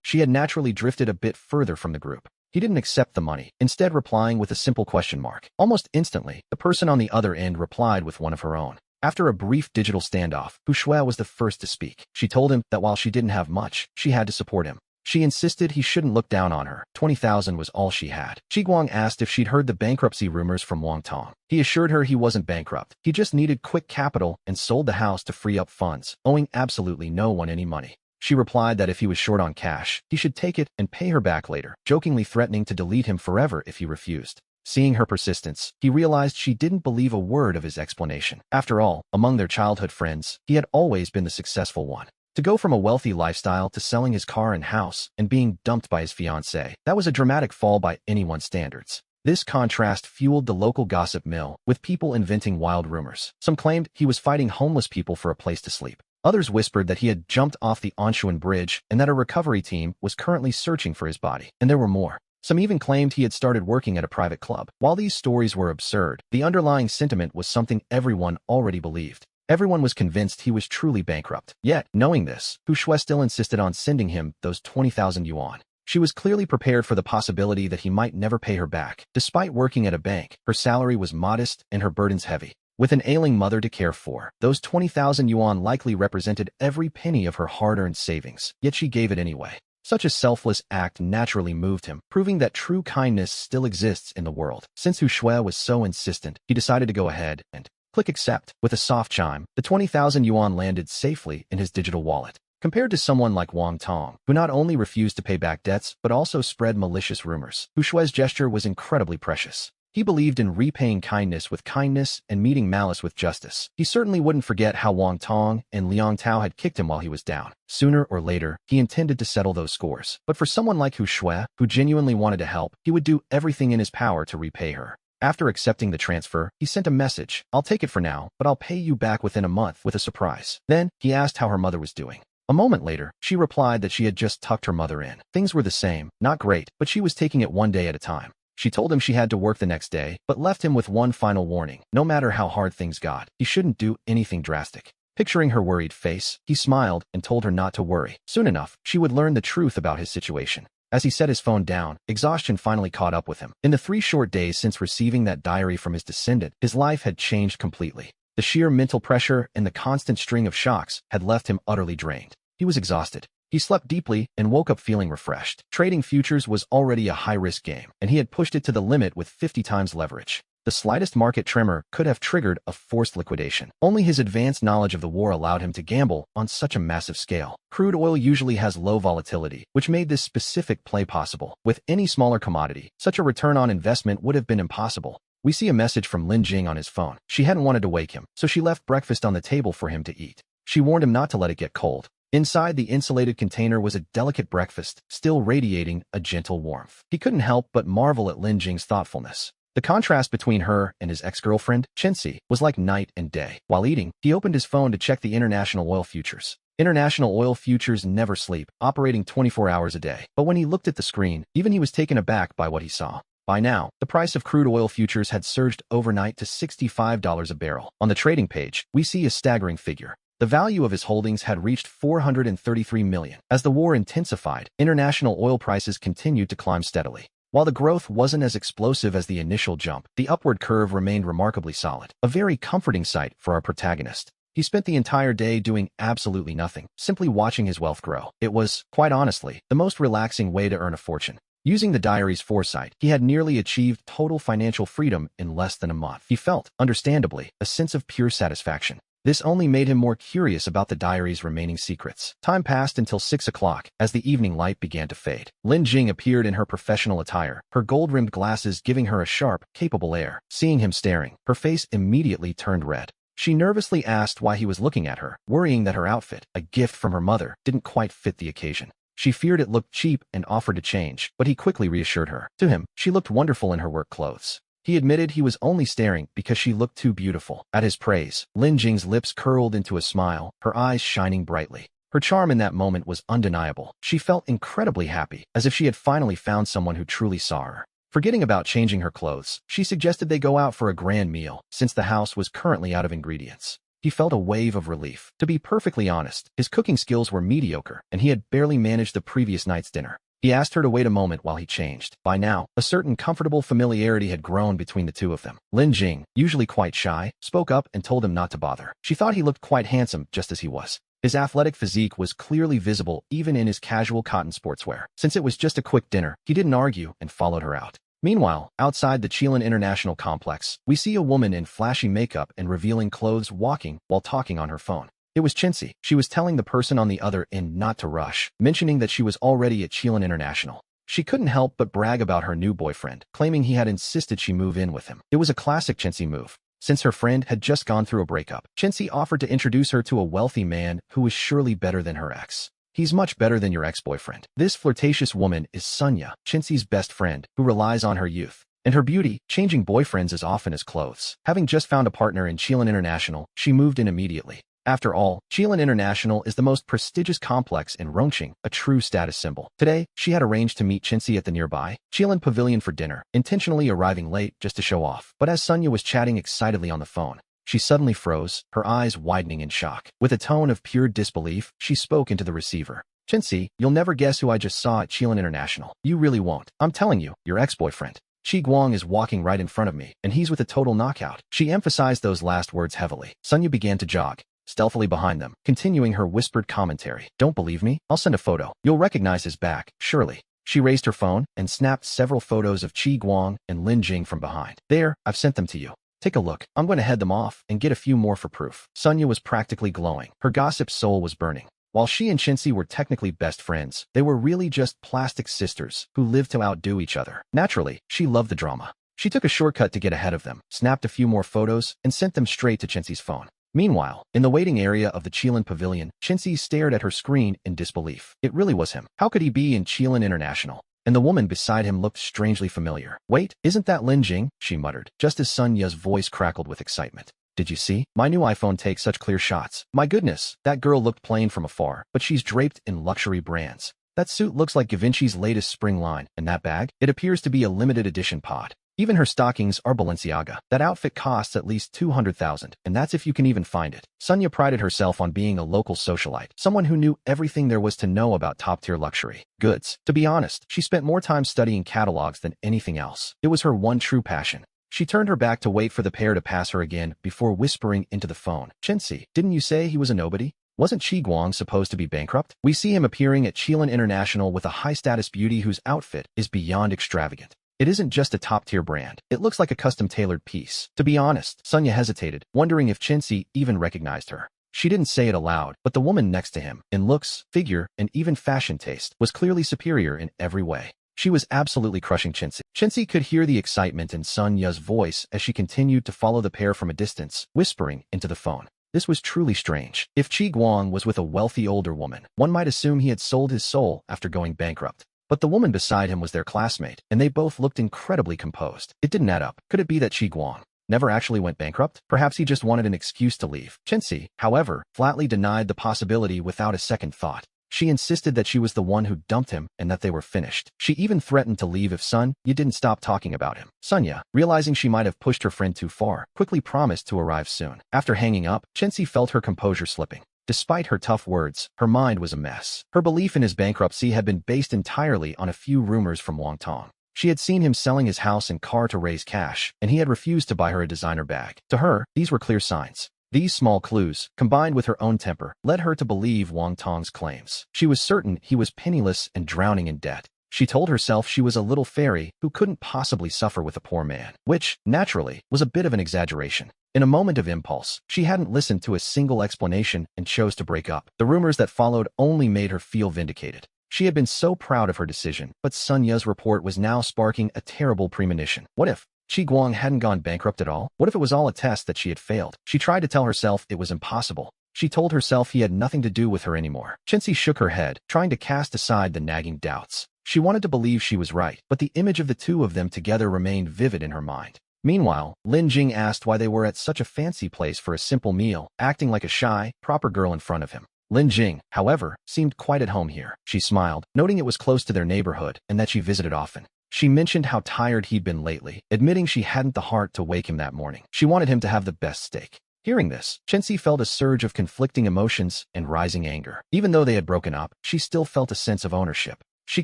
she had naturally drifted a bit further from the group. He didn't accept the money, instead replying with a simple question mark. Almost instantly, the person on the other end replied with one of her own. After a brief digital standoff, Hu Shui was the first to speak. She told him that while she didn't have much, she had to support him. She insisted he shouldn't look down on her. 20,000 was all she had. Shi Guang asked if she'd heard the bankruptcy rumors from Wang Tong. He assured her he wasn't bankrupt. He just needed quick capital and sold the house to free up funds, owing absolutely no one any money. She replied that if he was short on cash, he should take it and pay her back later, jokingly threatening to delete him forever if he refused. Seeing her persistence, he realized she didn't believe a word of his explanation. After all, among their childhood friends, he had always been the successful one. To go from a wealthy lifestyle to selling his car and house and being dumped by his fiancée, that was a dramatic fall by anyone's standards. This contrast fueled the local gossip mill, with people inventing wild rumors. Some claimed he was fighting homeless people for a place to sleep. Others whispered that he had jumped off the Anshuan Bridge and that a recovery team was currently searching for his body. And there were more. Some even claimed he had started working at a private club. While these stories were absurd, the underlying sentiment was something everyone already believed. Everyone was convinced he was truly bankrupt. Yet, knowing this, Hu Shui still insisted on sending him those 20,000 yuan. She was clearly prepared for the possibility that he might never pay her back. Despite working at a bank, her salary was modest and her burdens heavy. With an ailing mother to care for, those 20,000 yuan likely represented every penny of her hard-earned savings, yet she gave it anyway. Such a selfless act naturally moved him, proving that true kindness still exists in the world. Since Hu Shui was so insistent, he decided to go ahead and click accept. With a soft chime, the 20,000 yuan landed safely in his digital wallet. Compared to someone like Wang Tong, who not only refused to pay back debts but also spread malicious rumors, Hu Shui's gesture was incredibly precious. He believed in repaying kindness with kindness and meeting malice with justice. He certainly wouldn't forget how Wang Tong and Liang Tao had kicked him while he was down. Sooner or later, he intended to settle those scores. But for someone like Hu Shui, who genuinely wanted to help, he would do everything in his power to repay her. After accepting the transfer, he sent a message. "I'll take it for now, but I'll pay you back within a month," with a surprise. Then, he asked how her mother was doing. A moment later, she replied that she had just tucked her mother in. Things were the same, not great, but she was taking it one day at a time. She told him she had to work the next day, but left him with one final warning. No matter how hard things got, he shouldn't do anything drastic. Picturing her worried face, he smiled and told her not to worry. Soon enough, she would learn the truth about his situation. As he set his phone down, exhaustion finally caught up with him. In the 3 short days since receiving that diary from his descendant, his life had changed completely. The sheer mental pressure and the constant string of shocks had left him utterly drained. He was exhausted. He slept deeply and woke up feeling refreshed. Trading futures was already a high-risk game, and he had pushed it to the limit with 50 times leverage. The slightest market tremor could have triggered a forced liquidation. Only his advanced knowledge of the war allowed him to gamble on such a massive scale. Crude oil usually has low volatility, which made this specific play possible. With any smaller commodity, such a return on investment would have been impossible. We see a message from Lin Jing on his phone. She hadn't wanted to wake him, so she left breakfast on the table for him to eat. She warned him not to let it get cold. Inside the insulated container was a delicate breakfast, still radiating a gentle warmth. He couldn't help but marvel at Lin Jing's thoughtfulness. The contrast between her and his ex-girlfriend, Chenxi, was like night and day. While eating, he opened his phone to check the international oil futures. International oil futures never sleep, operating 24 hours a day. But when he looked at the screen, even he was taken aback by what he saw. By now, the price of crude oil futures had surged overnight to $65 a barrel. On the trading page, we see a staggering figure. The value of his holdings had reached $433 million. As the war intensified, international oil prices continued to climb steadily. While the growth wasn't as explosive as the initial jump, the upward curve remained remarkably solid. A very comforting sight for our protagonist. He spent the entire day doing absolutely nothing, simply watching his wealth grow. It was, quite honestly, the most relaxing way to earn a fortune. Using the diary's foresight, he had nearly achieved total financial freedom in less than a month. He felt, understandably, a sense of pure satisfaction. This only made him more curious about the diary's remaining secrets. Time passed until 6 o'clock, as the evening light began to fade. Lin Jing appeared in her professional attire, her gold-rimmed glasses giving her a sharp, capable air. Seeing him staring, her face immediately turned red. She nervously asked why he was looking at her, worrying that her outfit, a gift from her mother, didn't quite fit the occasion. She feared it looked cheap and offered to change, but he quickly reassured her. To him, she looked wonderful in her work clothes. He admitted he was only staring because she looked too beautiful. At his praise, Lin Jing's lips curled into a smile, her eyes shining brightly. Her charm in that moment was undeniable. She felt incredibly happy, as if she had finally found someone who truly saw her. Forgetting about changing her clothes, she suggested they go out for a grand meal, since the house was currently out of ingredients. He felt a wave of relief. To be perfectly honest, his cooking skills were mediocre, and he had barely managed the previous night's dinner. He asked her to wait a moment while he changed. By now, a certain comfortable familiarity had grown between the two of them. Lin Jing, usually quite shy, spoke up and told him not to bother. She thought he looked quite handsome just as he was. His athletic physique was clearly visible even in his casual cotton sportswear. Since it was just a quick dinner, he didn't argue and followed her out. Meanwhile, outside the Chilean International Complex, we see a woman in flashy makeup and revealing clothes walking while talking on her phone. It was Chintzy. She was telling the person on the other end not to rush, mentioning that she was already at Chilean International. She couldn't help but brag about her new boyfriend, claiming he had insisted she move in with him. It was a classic Chintzy move. Since her friend had just gone through a breakup, Chintzy offered to introduce her to a wealthy man who was surely better than her ex. He's much better than your ex-boyfriend. This flirtatious woman is Sunya, Chintzy's best friend, who relies on her youth and her beauty, changing boyfriends as often as clothes. Having just found a partner in Chilean International, she moved in immediately. After all, Chilean International is the most prestigious complex in Rongqing, a true status symbol. Today, she had arranged to meet Chintzy at the nearby Chilean pavilion for dinner, intentionally arriving late just to show off. But as Sunya was chatting excitedly on the phone, she suddenly froze, her eyes widening in shock. With a tone of pure disbelief, she spoke into the receiver. Chintzy, you'll never guess who I just saw at Chilean International. You really won't. I'm telling you, your ex-boyfriend. Chi Guang is walking right in front of me, and he's with a total knockout. She emphasized those last words heavily. Sunya began to jog stealthily behind them, continuing her whispered commentary. Don't believe me? I'll send a photo. You'll recognize his back, surely. She raised her phone and snapped several photos of Chi Guang and Lin Jing from behind. There, I've sent them to you. Take a look. I'm going to head them off and get a few more for proof. Sunya was practically glowing. Her gossip soul was burning. While she and Chintzy were technically best friends, they were really just plastic sisters who lived to outdo each other. Naturally, she loved the drama. She took a shortcut to get ahead of them, snapped a few more photos, and sent them straight to Chintzy's phone. Meanwhile, in the waiting area of the Chilean pavilion, Chintzy stared at her screen in disbelief. It really was him. How could he be in Chilean International? And the woman beside him looked strangely familiar. Wait, isn't that Lin Jing? She muttered, just as Sunya's voice crackled with excitement. Did you see? My new iPhone takes such clear shots. My goodness, that girl looked plain from afar, but she's draped in luxury brands. That suit looks like Givenchy's latest spring line, and that bag? It appears to be a limited edition pod. Even her stockings are Balenciaga. That outfit costs at least 200,000, and that's if you can even find it. Sunya prided herself on being a local socialite, someone who knew everything there was to know about top-tier luxury goods. To be honest, she spent more time studying catalogs than anything else. It was her one true passion. She turned her back to wait for the pair to pass her again before whispering into the phone. Chintzy, didn't you say he was a nobody? Wasn't Chi Guang supposed to be bankrupt? We see him appearing at Chilean International with a high-status beauty whose outfit is beyond extravagant. It isn't just a top-tier brand. It looks like a custom-tailored piece. To be honest, Sunya hesitated, wondering if Chintzy even recognized her. She didn't say it aloud, but the woman next to him, in looks, figure, and even fashion taste, was clearly superior in every way. She was absolutely crushing Chintzy. Chintzy could hear the excitement in Sunya's voice as she continued to follow the pair from a distance, whispering into the phone. This was truly strange. If Chi Guang was with a wealthy older woman, one might assume he had sold his soul after going bankrupt. But the woman beside him was their classmate, and they both looked incredibly composed. It didn't add up. Could it be that Chi Guang never actually went bankrupt? Perhaps he just wanted an excuse to leave. Chintzy, however, flatly denied the possibility without a second thought. She insisted that she was the one who dumped him and that they were finished. She even threatened to leave if you didn't stop talking about him. Sunya, realizing she might have pushed her friend too far, quickly promised to arrive soon. After hanging up, Chintzy felt her composure slipping. Despite her tough words, her mind was a mess. Her belief in his bankruptcy had been based entirely on a few rumors from Wang Tong. She had seen him selling his house and car to raise cash, and he had refused to buy her a designer bag. To her, these were clear signs. These small clues, combined with her own temper, led her to believe Wang Tong's claims. She was certain he was penniless and drowning in debt. She told herself she was a little fairy who couldn't possibly suffer with a poor man, which, naturally, was a bit of an exaggeration. In a moment of impulse, she hadn't listened to a single explanation and chose to break up. The rumors that followed only made her feel vindicated. She had been so proud of her decision, but Sunya's report was now sparking a terrible premonition. What if Chi Guang hadn't gone bankrupt at all? What if it was all a test that she had failed? She tried to tell herself it was impossible. She told herself he had nothing to do with her anymore. Chintzy shook her head, trying to cast aside the nagging doubts. She wanted to believe she was right, but the image of the two of them together remained vivid in her mind. Meanwhile, Lin Jing asked why they were at such a fancy place for a simple meal, acting like a shy, proper girl in front of him. Lin Jing, however, seemed quite at home here. She smiled, noting it was close to their neighborhood and that she visited often. She mentioned how tired he'd been lately, admitting she hadn't the heart to wake him that morning. She wanted him to have the best steak. Hearing this, Chenxi felt a surge of conflicting emotions and rising anger. Even though they had broken up, she still felt a sense of ownership. She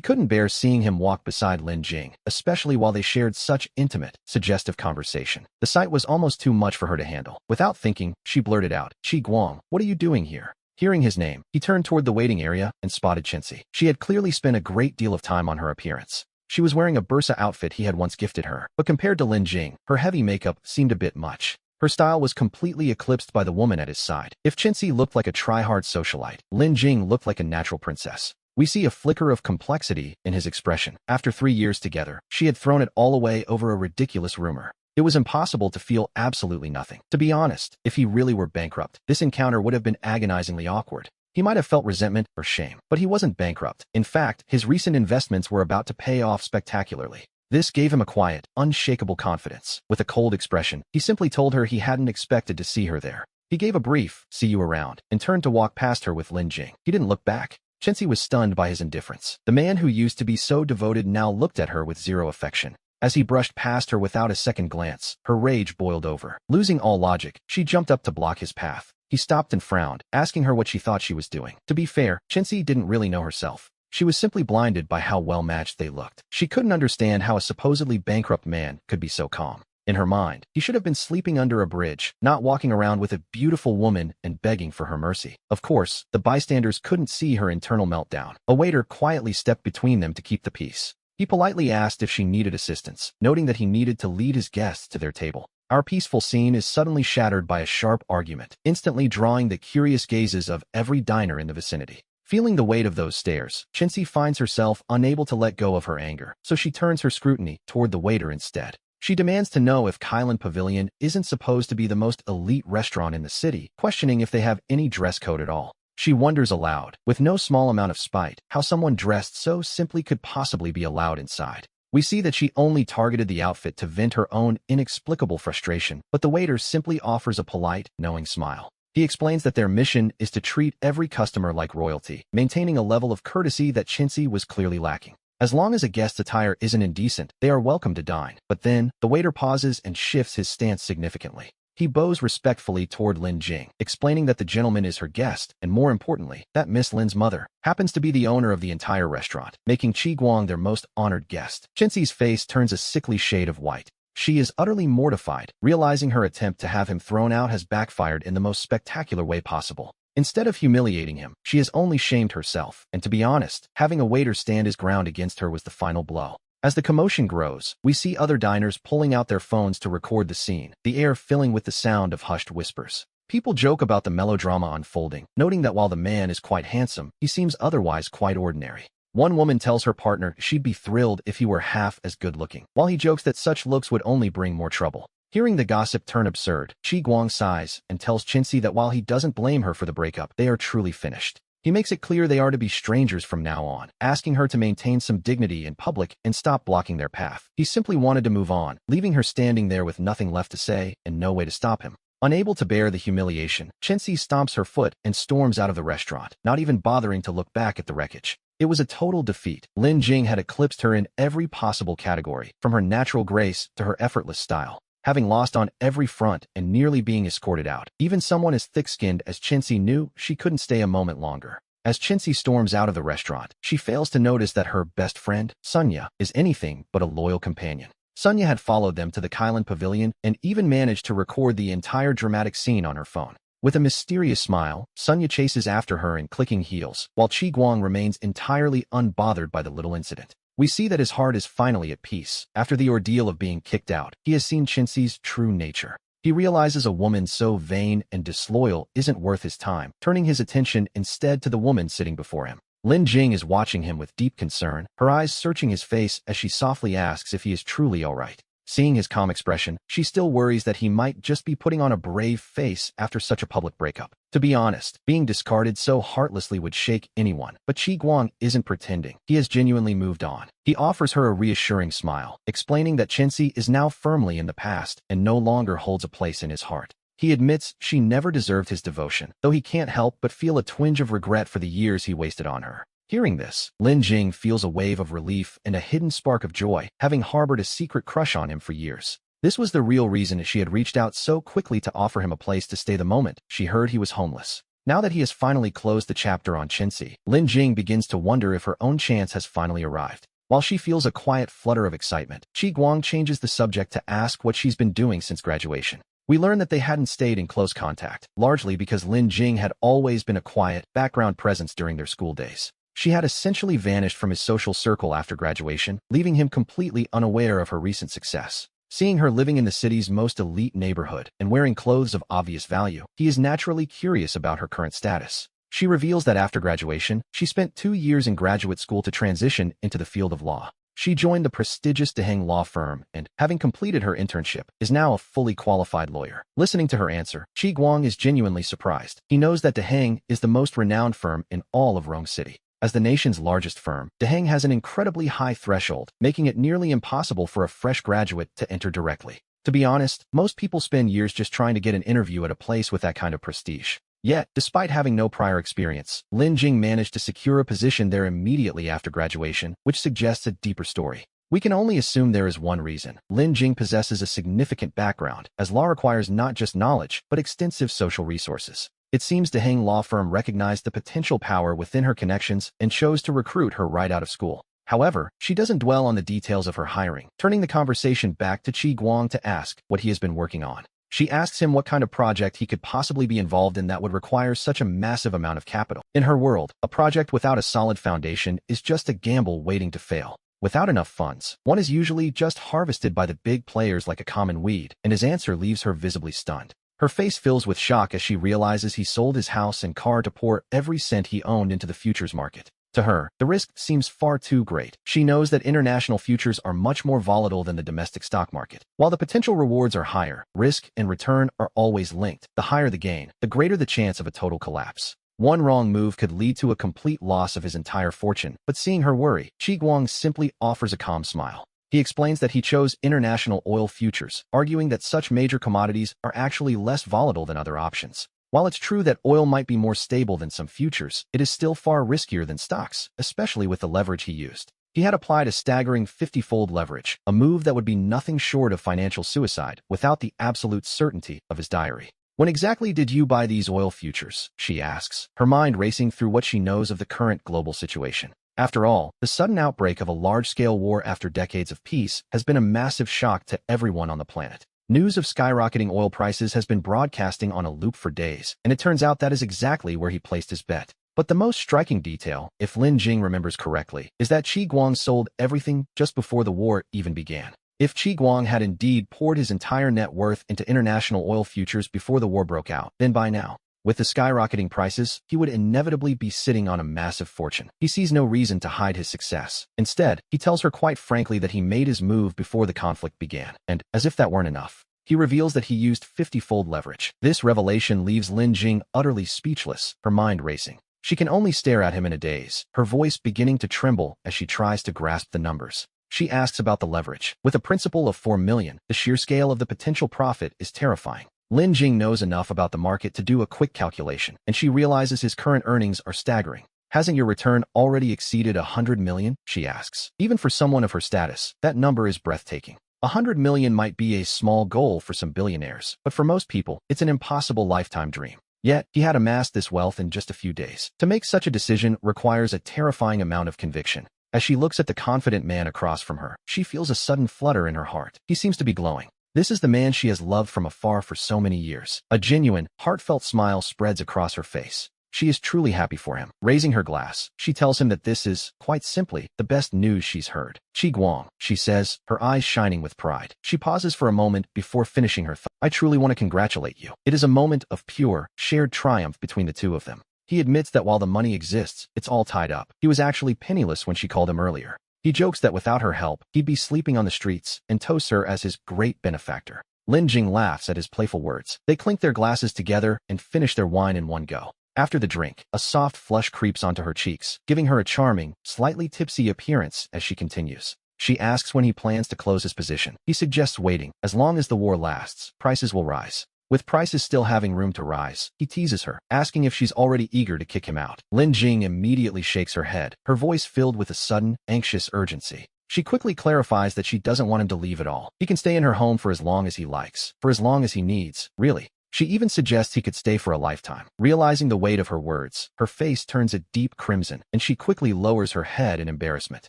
couldn't bear seeing him walk beside Lin Jing, especially while they shared such intimate, suggestive conversation. The sight was almost too much for her to handle. Without thinking, she blurted out, "Qi Guang, what are you doing here?" Hearing his name, he turned toward the waiting area and spotted Chenxi. She had clearly spent a great deal of time on her appearance. She was wearing a bursa outfit he had once gifted her, but compared to Lin Jing, her heavy makeup seemed a bit much. Her style was completely eclipsed by the woman at his side. If Chenxi looked like a try-hard socialite, Lin Jing looked like a natural princess. We see a flicker of complexity in his expression. After 3 years together, she had thrown it all away over a ridiculous rumor. It was impossible to feel absolutely nothing. To be honest, if he really were bankrupt, this encounter would have been agonizingly awkward. He might have felt resentment or shame, but he wasn't bankrupt. In fact, his recent investments were about to pay off spectacularly. This gave him a quiet, unshakable confidence. With a cold expression, he simply told her he hadn't expected to see her there. He gave a brief, "See you around," and turned to walk past her with Lin Jing. He didn't look back. Chenxi was stunned by his indifference. The man who used to be so devoted now looked at her with zero affection. As he brushed past her without a second glance, her rage boiled over. Losing all logic, she jumped up to block his path. He stopped and frowned, asking her what she thought she was doing. To be fair, Chenxi didn't really know herself. She was simply blinded by how well-matched they looked. She couldn't understand how a supposedly bankrupt man could be so calm. In her mind, he should have been sleeping under a bridge, not walking around with a beautiful woman and begging for her mercy. Of course, the bystanders couldn't see her internal meltdown. A waiter quietly stepped between them to keep the peace. He politely asked if she needed assistance, noting that he needed to lead his guests to their table. Our peaceful scene is suddenly shattered by a sharp argument, instantly drawing the curious gazes of every diner in the vicinity. Feeling the weight of those stares, Chenxi finds herself unable to let go of her anger, so she turns her scrutiny toward the waiter instead. She demands to know if Kylan Pavilion isn't supposed to be the most elite restaurant in the city, questioning if they have any dress code at all. She wonders aloud, with no small amount of spite, how someone dressed so simply could possibly be allowed inside. We see that she only targeted the outfit to vent her own inexplicable frustration, but the waiter simply offers a polite, knowing smile. He explains that their mission is to treat every customer like royalty, maintaining a level of courtesy that Chenxi was clearly lacking. As long as a guest's attire isn't indecent, they are welcome to dine. But then, the waiter pauses and shifts his stance significantly. He bows respectfully toward Lin Jing, explaining that the gentleman is her guest, and more importantly, that Miss Lin's mother happens to be the owner of the entire restaurant, making Qi Guang their most honored guest. Chenxi's face turns a sickly shade of white. She is utterly mortified, realizing her attempt to have him thrown out has backfired in the most spectacular way possible. Instead of humiliating him, she has only shamed herself, and to be honest, having a waiter stand his ground against her was the final blow. As the commotion grows, we see other diners pulling out their phones to record the scene, the air filling with the sound of hushed whispers. People joke about the melodrama unfolding, noting that while the man is quite handsome, he seems otherwise quite ordinary. One woman tells her partner she'd be thrilled if he were half as good-looking, while he jokes that such looks would only bring more trouble. Hearing the gossip turn absurd, Qi Guang sighs and tells Chenxi that while he doesn't blame her for the breakup, they are truly finished. He makes it clear they are to be strangers from now on, asking her to maintain some dignity in public and stop blocking their path. He simply wanted to move on, leaving her standing there with nothing left to say and no way to stop him. Unable to bear the humiliation, Chenxi stomps her foot and storms out of the restaurant, not even bothering to look back at the wreckage. It was a total defeat. Lin Jing had eclipsed her in every possible category, from her natural grace to her effortless style. Having lost on every front and nearly being escorted out, even someone as thick-skinned as Chenxi knew she couldn't stay a moment longer. As Chenxi storms out of the restaurant, she fails to notice that her best friend, Sunya, is anything but a loyal companion. Sunya had followed them to the Kylan Pavilion and even managed to record the entire dramatic scene on her phone. With a mysterious smile, Sunya chases after her in clicking heels, while Qi Guang remains entirely unbothered by the little incident. We see that his heart is finally at peace. After the ordeal of being kicked out, he has seen Chenxi's true nature. He realizes a woman so vain and disloyal isn't worth his time, turning his attention instead to the woman sitting before him. Lin Jing is watching him with deep concern, her eyes searching his face as she softly asks if he is truly all right. Seeing his calm expression, she still worries that he might just be putting on a brave face after such a public breakup. To be honest, being discarded so heartlessly would shake anyone, but Chi Guang isn't pretending. He has genuinely moved on. He offers her a reassuring smile, explaining that Chenxi is now firmly in the past and no longer holds a place in his heart. He admits she never deserved his devotion, though he can't help but feel a twinge of regret for the years he wasted on her. Hearing this, Lin Jing feels a wave of relief and a hidden spark of joy, having harbored a secret crush on him for years. This was the real reason she had reached out so quickly to offer him a place to stay the moment she heard he was homeless. Now that he has finally closed the chapter on Chenxi, Lin Jing begins to wonder if her own chance has finally arrived. While she feels a quiet flutter of excitement, Chi Guang changes the subject to ask what she's been doing since graduation. We learn that they hadn't stayed in close contact, largely because Lin Jing had always been a quiet, background presence during their school days. She had essentially vanished from his social circle after graduation, leaving him completely unaware of her recent success. Seeing her living in the city's most elite neighborhood and wearing clothes of obvious value, he is naturally curious about her current status. She reveals that after graduation, she spent 2 years in graduate school to transition into the field of law. She joined the prestigious DeHeng law firm and, having completed her internship, is now a fully qualified lawyer. Listening to her answer, Chi Guang is genuinely surprised. He knows that DeHeng is the most renowned firm in all of Rome City. As the nation's largest firm, DeHeng has an incredibly high threshold, making it nearly impossible for a fresh graduate to enter directly. To be honest, most people spend years just trying to get an interview at a place with that kind of prestige. Yet, despite having no prior experience, Lin Jing managed to secure a position there immediately after graduation, which suggests a deeper story. We can only assume there is one reason. Lin Jing possesses a significant background, as law requires not just knowledge, but extensive social resources. It seems DeHeng law firm recognized the potential power within her connections and chose to recruit her right out of school. However, she doesn't dwell on the details of her hiring, turning the conversation back to Chi Guang to ask what he has been working on. She asks him what kind of project he could possibly be involved in that would require such a massive amount of capital. In her world, a project without a solid foundation is just a gamble waiting to fail. Without enough funds, one is usually just harvested by the big players like a common weed, and his answer leaves her visibly stunned. Her face fills with shock as she realizes he sold his house and car to pour every cent he owned into the futures market. To her, the risk seems far too great. She knows that international futures are much more volatile than the domestic stock market. While the potential rewards are higher, risk and return are always linked. The higher the gain, the greater the chance of a total collapse. One wrong move could lead to a complete loss of his entire fortune, but seeing her worry, Chi Guang simply offers a calm smile. He explains that he chose international oil futures, arguing that such major commodities are actually less volatile than other options. While it's true that oil might be more stable than some futures, it is still far riskier than stocks, especially with the leverage he used. He had applied a staggering 50-fold leverage, a move that would be nothing short of financial suicide without the absolute certainty of his diary. When exactly did you buy these oil futures? She asks, her mind racing through what she knows of the current global situation. After all, the sudden outbreak of a large-scale war after decades of peace has been a massive shock to everyone on the planet. News of skyrocketing oil prices has been broadcasting on a loop for days, and it turns out that is exactly where he placed his bet. But the most striking detail, if Lin Jing remembers correctly, is that Chi Guang sold everything just before the war even began. If Chi Guang had indeed poured his entire net worth into international oil futures before the war broke out, then by now, with the skyrocketing prices, he would inevitably be sitting on a massive fortune. He sees no reason to hide his success. Instead, he tells her quite frankly that he made his move before the conflict began, and, as if that weren't enough, he reveals that he used 50-fold leverage. This revelation leaves Lin Jing utterly speechless, her mind racing. She can only stare at him in a daze, her voice beginning to tremble as she tries to grasp the numbers. She asks about the leverage. With a principal of 4 million, the sheer scale of the potential profit is terrifying. Lin Jing knows enough about the market to do a quick calculation, and she realizes his current earnings are staggering. Hasn't your return already exceeded 100 million? She asks. Even for someone of her status, that number is breathtaking. 100 million might be a small goal for some billionaires, but for most people, it's an impossible lifetime dream. Yet, he had amassed this wealth in just a few days. To make such a decision requires a terrifying amount of conviction. As she looks at the confident man across from her, she feels a sudden flutter in her heart. He seems to be glowing. This is the man she has loved from afar for so many years. A genuine, heartfelt smile spreads across her face. She is truly happy for him. Raising her glass, she tells him that this is, quite simply, the best news she's heard. Chi Guang, she says, her eyes shining with pride. She pauses for a moment before finishing her thought. I truly want to congratulate you. It is a moment of pure, shared triumph between the two of them. He admits that while the money exists, it's all tied up. He was actually penniless when she called him earlier. He jokes that without her help, he'd be sleeping on the streets and toasts her as his great benefactor. Lin Jing laughs at his playful words. They clink their glasses together and finish their wine in one go. After the drink, a soft flush creeps onto her cheeks, giving her a charming, slightly tipsy appearance as she continues. She asks when he plans to close his position. He suggests waiting. As long as the war lasts, prices will rise. With prices still having room to rise, he teases her, asking if she's already eager to kick him out. Lin Jing immediately shakes her head, her voice filled with a sudden, anxious urgency. She quickly clarifies that she doesn't want him to leave at all. He can stay in her home for as long as he likes, for as long as he needs, really. She even suggests he could stay for a lifetime. Realizing the weight of her words, her face turns a deep crimson, and she quickly lowers her head in embarrassment.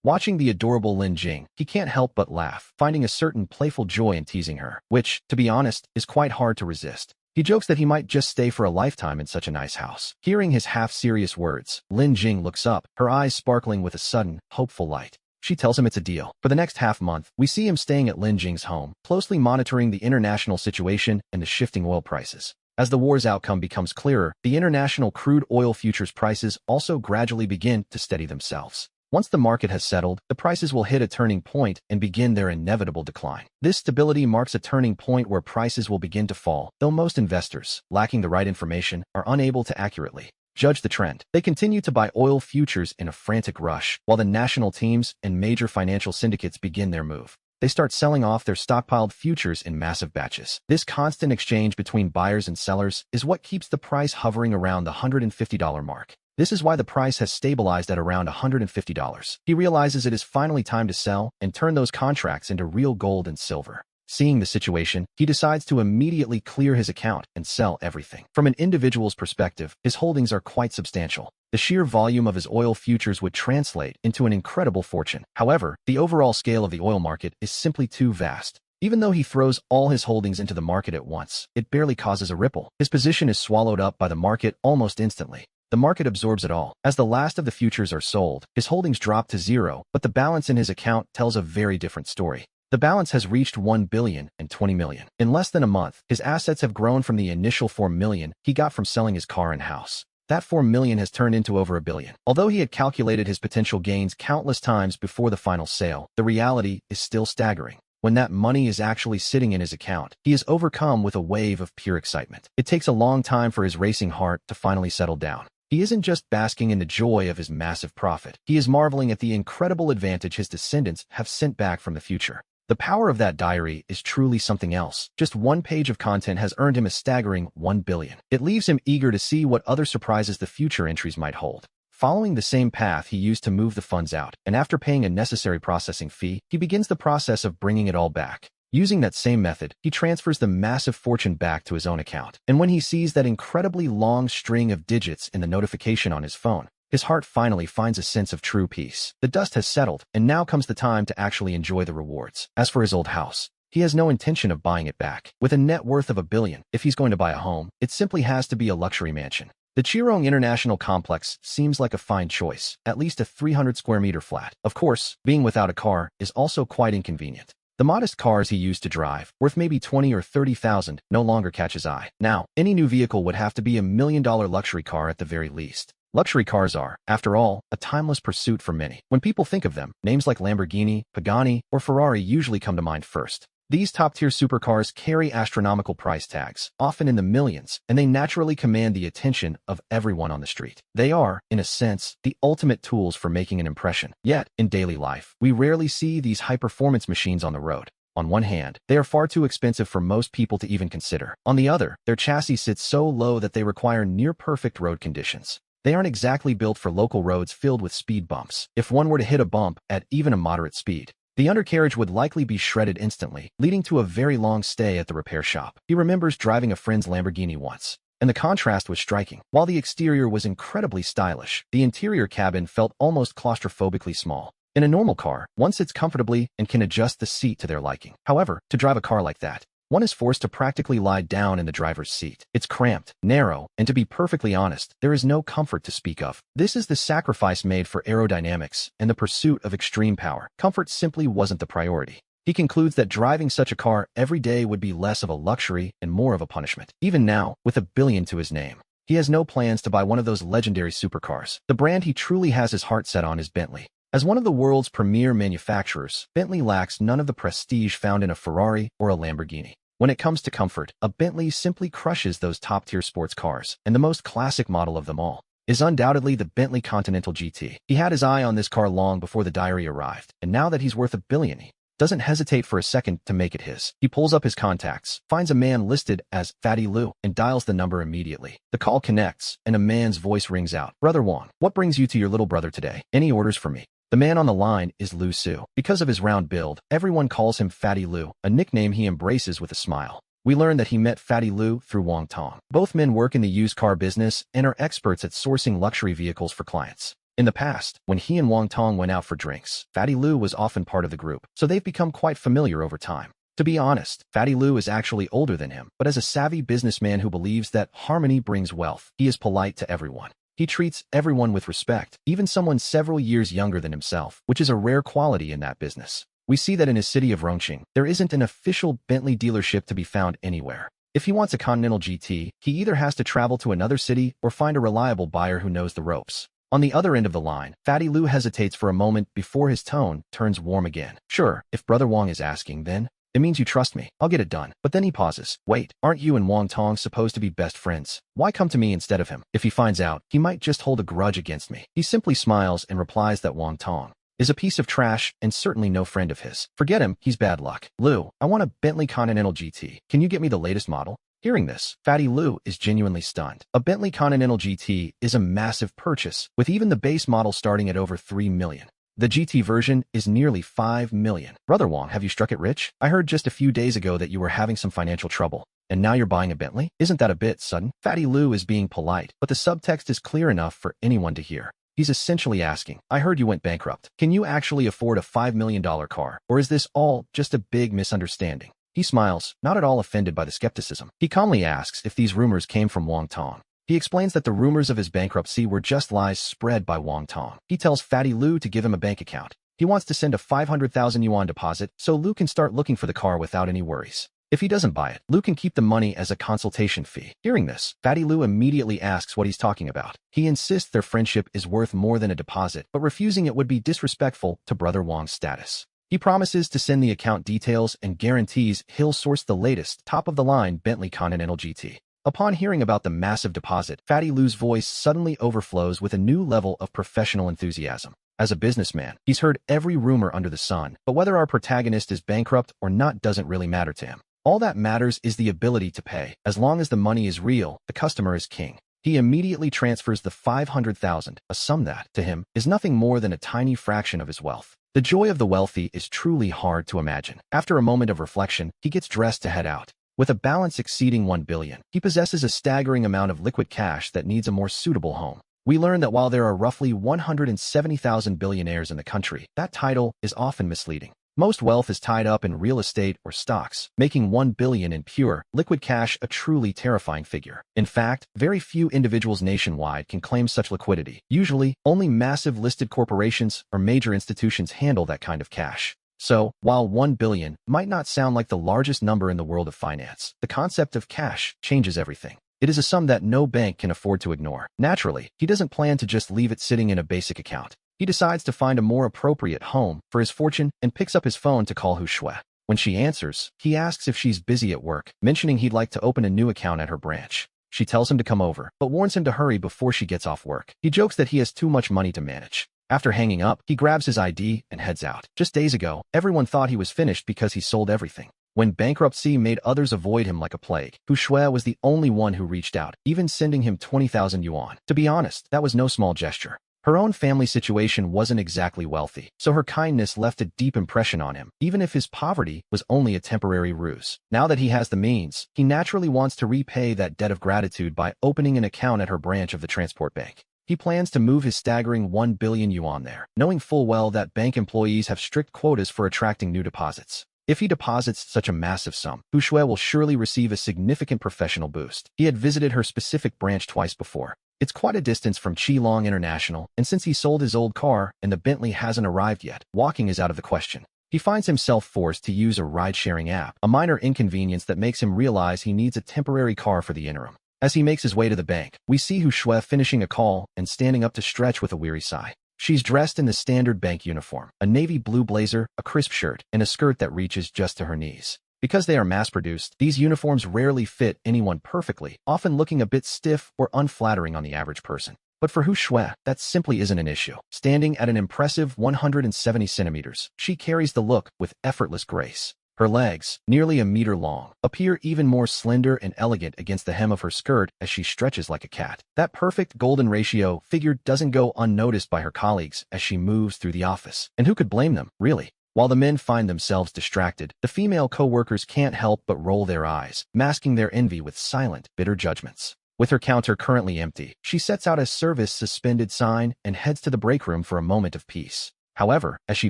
Watching the adorable Lin Jing, he can't help but laugh, finding a certain playful joy in teasing her, which, to be honest, is quite hard to resist. He jokes that he might just stay for a lifetime in such a nice house. Hearing his half-serious words, Lin Jing looks up, her eyes sparkling with a sudden, hopeful light. She tells him it's a deal. For the next half-month, we see him staying at Lin Jing's home, closely monitoring the international situation and the shifting oil prices. As the war's outcome becomes clearer, the international crude oil futures prices also gradually begin to steady themselves. Once the market has settled, the prices will hit a turning point and begin their inevitable decline. This stability marks a turning point where prices will begin to fall, though most investors, lacking the right information, are unable to accurately judge the trend. They continue to buy oil futures in a frantic rush, while the national teams and major financial syndicates begin their move. They start selling off their stockpiled futures in massive batches. This constant exchange between buyers and sellers is what keeps the price hovering around the $150 mark. This is why the price has stabilized at around $150. He realizes it is finally time to sell and turn those contracts into real gold and silver. Seeing the situation, he decides to immediately clear his account and sell everything. From an individual's perspective, his holdings are quite substantial. The sheer volume of his oil futures would translate into an incredible fortune. However, the overall scale of the oil market is simply too vast. Even though he throws all his holdings into the market at once, it barely causes a ripple. His position is swallowed up by the market almost instantly. The market absorbs it all. As the last of the futures are sold, his holdings drop to zero, but the balance in his account tells a very different story. The balance has reached $1 billion and $20 million. In less than a month, his assets have grown from the initial $4 million he got from selling his car and house. That $4 million has turned into over $1 billion. Although he had calculated his potential gains countless times before the final sale, the reality is still staggering. When that money is actually sitting in his account, he is overcome with a wave of pure excitement. It takes a long time for his racing heart to finally settle down. He isn't just basking in the joy of his massive profit. He is marveling at the incredible advantage his descendants have sent back from the future. The power of that diary is truly something else. Just one page of content has earned him a staggering $1 billion. It leaves him eager to see what other surprises the future entries might hold. Following the same path he used to move the funds out, and after paying a necessary processing fee, he begins the process of bringing it all back. Using that same method, he transfers the massive fortune back to his own account. And when he sees that incredibly long string of digits in the notification on his phone, his heart finally finds a sense of true peace. The dust has settled, and now comes the time to actually enjoy the rewards. As for his old house, he has no intention of buying it back. With a net worth of $1 billion, if he's going to buy a home, it simply has to be a luxury mansion. The Chirong International Complex seems like a fine choice, at least a 300 square meter flat. Of course, being without a car is also quite inconvenient. The modest cars he used to drive, worth maybe $20,000 or $30,000, no longer catch his eye. Now, any new vehicle would have to be $1 million luxury car at the very least. Luxury cars are, after all, a timeless pursuit for many. When people think of them, names like Lamborghini, Pagani, or Ferrari usually come to mind first. These top-tier supercars carry astronomical price tags, often in the millions, and they naturally command the attention of everyone on the street. They are, in a sense, the ultimate tools for making an impression. Yet, in daily life, we rarely see these high-performance machines on the road. On one hand, they are far too expensive for most people to even consider. On the other, their chassis sits so low that they require near-perfect road conditions. They aren't exactly built for local roads filled with speed bumps. If one were to hit a bump at even a moderate speed, the undercarriage would likely be shredded instantly, leading to a very long stay at the repair shop. He remembers driving a friend's Lamborghini once, and the contrast was striking. While the exterior was incredibly stylish, the interior cabin felt almost claustrophobically small. In a normal car, one sits comfortably and can adjust the seat to their liking. However, to drive a car like that, one is forced to practically lie down in the driver's seat. It's cramped, narrow, and to be perfectly honest, there is no comfort to speak of. This is the sacrifice made for aerodynamics and the pursuit of extreme power. Comfort simply wasn't the priority. He concludes that driving such a car every day would be less of a luxury and more of a punishment. Even now, with $1 billion to his name, he has no plans to buy one of those legendary supercars. The brand he truly has his heart set on is Bentley. As one of the world's premier manufacturers, Bentley lacks none of the prestige found in a Ferrari or a Lamborghini. When it comes to comfort, a Bentley simply crushes those top-tier sports cars, and the most classic model of them all is undoubtedly the Bentley Continental GT. He had his eye on this car long before the diary arrived, and now that he's worth $1 billion, he doesn't hesitate for a second to make it his. He pulls up his contacts, finds a man listed as Fatty Lou, and dials the number immediately. The call connects, and a man's voice rings out. "Brother Wong, what brings you to your little brother today? Any orders for me?" The man on the line is Lu Su. Because of his round build, everyone calls him Fatty Lou, a nickname he embraces with a smile. We learn that he met Fatty Lou through Wong Tong. Both men work in the used car business and are experts at sourcing luxury vehicles for clients. In the past, when he and Wong Tong went out for drinks, Fatty Lou was often part of the group, so they've become quite familiar over time. To be honest, Fatty Lou is actually older than him, but as a savvy businessman who believes that harmony brings wealth, he is polite to everyone. He treats everyone with respect, even someone several years younger than himself, which is a rare quality in that business. We see that in his city of Rongqing, there isn't an official Bentley dealership to be found anywhere. If he wants a Continental GT, he either has to travel to another city or find a reliable buyer who knows the ropes. On the other end of the line, Fatty Lou hesitates for a moment before his tone turns warm again. "Sure, if Brother Wong is asking, then it means you trust me. I'll get it done." But then he pauses. "Wait, aren't you and Wong Tong supposed to be best friends? Why come to me instead of him? If he finds out, he might just hold a grudge against me." He simply smiles and replies that Wong Tong is a piece of trash and certainly no friend of his. "Forget him, he's bad luck. Lou, I want a Bentley Continental GT. Can you get me the latest model?" Hearing this, Fatty Lou is genuinely stunned. A Bentley Continental GT is a massive purchase, with even the base model starting at over $3 million. The GT version is nearly $5 million. "Brother Wong, have you struck it rich? I heard just a few days ago that you were having some financial trouble, and now you're buying a Bentley? Isn't that a bit sudden?" Fatty Lou is being polite, but the subtext is clear enough for anyone to hear. He's essentially asking, "I heard you went bankrupt. Can you actually afford a $5 million car, or is this all just a big misunderstanding?" He smiles, not at all offended by the skepticism. He calmly asks if these rumors came from Wong Tong. He explains that the rumors of his bankruptcy were just lies spread by Wong Tong. He tells Fatty Lou to give him a bank account. He wants to send a 500,000 yuan deposit so Lou can start looking for the car without any worries. If he doesn't buy it, Lou can keep the money as a consultation fee. Hearing this, Fatty Lou immediately asks what he's talking about. He insists their friendship is worth more than a deposit, but refusing it would be disrespectful to Brother Wong's status. He promises to send the account details and guarantees he'll source the latest, top-of-the-line Bentley Continental GT. Upon hearing about the massive deposit, Fatty Lou's voice suddenly overflows with a new level of professional enthusiasm. As a businessman, he's heard every rumor under the sun, but whether our protagonist is bankrupt or not doesn't really matter to him. All that matters is the ability to pay. As long as the money is real, the customer is king. He immediately transfers the 500,000, a sum that, to him, is nothing more than a tiny fraction of his wealth. The joy of the wealthy is truly hard to imagine. After a moment of reflection, he gets dressed to head out. With a balance exceeding $1 billion, he possesses a staggering amount of liquid cash that needs a more suitable home. We learn that while there are roughly 170,000 billionaires in the country, that title is often misleading. Most wealth is tied up in real estate or stocks, making $1 billion in pure, liquid cash a truly terrifying figure. In fact, very few individuals nationwide can claim such liquidity. Usually, only massive listed corporations or major institutions handle that kind of cash. So, while $1 billion might not sound like the largest number in the world of finance, the concept of cash changes everything. It is a sum that no bank can afford to ignore. Naturally, he doesn't plan to just leave it sitting in a basic account. He decides to find a more appropriate home for his fortune and picks up his phone to call Hu Shui. When she answers, he asks if she's busy at work, mentioning he'd like to open a new account at her branch. She tells him to come over, but warns him to hurry before she gets off work. He jokes that he has too much money to manage. After hanging up, he grabs his ID and heads out. Just days ago, everyone thought he was finished because he sold everything. When bankruptcy made others avoid him like a plague, Hu Shui was the only one who reached out, even sending him 20,000 yuan. To be honest, that was no small gesture. Her own family situation wasn't exactly wealthy, so her kindness left a deep impression on him, even if his poverty was only a temporary ruse. Now that he has the means, he naturally wants to repay that debt of gratitude by opening an account at her branch of the transport bank. He plans to move his staggering 1 billion yuan there, knowing full well that bank employees have strict quotas for attracting new deposits. If he deposits such a massive sum, Hu Shui will surely receive a significant professional boost. He had visited her specific branch twice before. It's quite a distance from Qilong International, and since he sold his old car and the Bentley hasn't arrived yet, walking is out of the question. He finds himself forced to use a ride-sharing app, a minor inconvenience that makes him realize he needs a temporary car for the interim. As he makes his way to the bank, we see Hu Shui finishing a call and standing up to stretch with a weary sigh. She's dressed in the standard bank uniform, a navy blue blazer, a crisp shirt, and a skirt that reaches just to her knees. Because they are mass-produced, these uniforms rarely fit anyone perfectly, often looking a bit stiff or unflattering on the average person. But for Hu Shui, that simply isn't an issue. Standing at an impressive 170 centimeters, she carries the look with effortless grace. Her legs, nearly a meter long, appear even more slender and elegant against the hem of her skirt as she stretches like a cat. That perfect golden ratio figure doesn't go unnoticed by her colleagues as she moves through the office. And who could blame them, really? While the men find themselves distracted, the female co-workers can't help but roll their eyes, masking their envy with silent, bitter judgments. With her counter currently empty, she sets out a service suspended sign and heads to the break room for a moment of peace. However, as she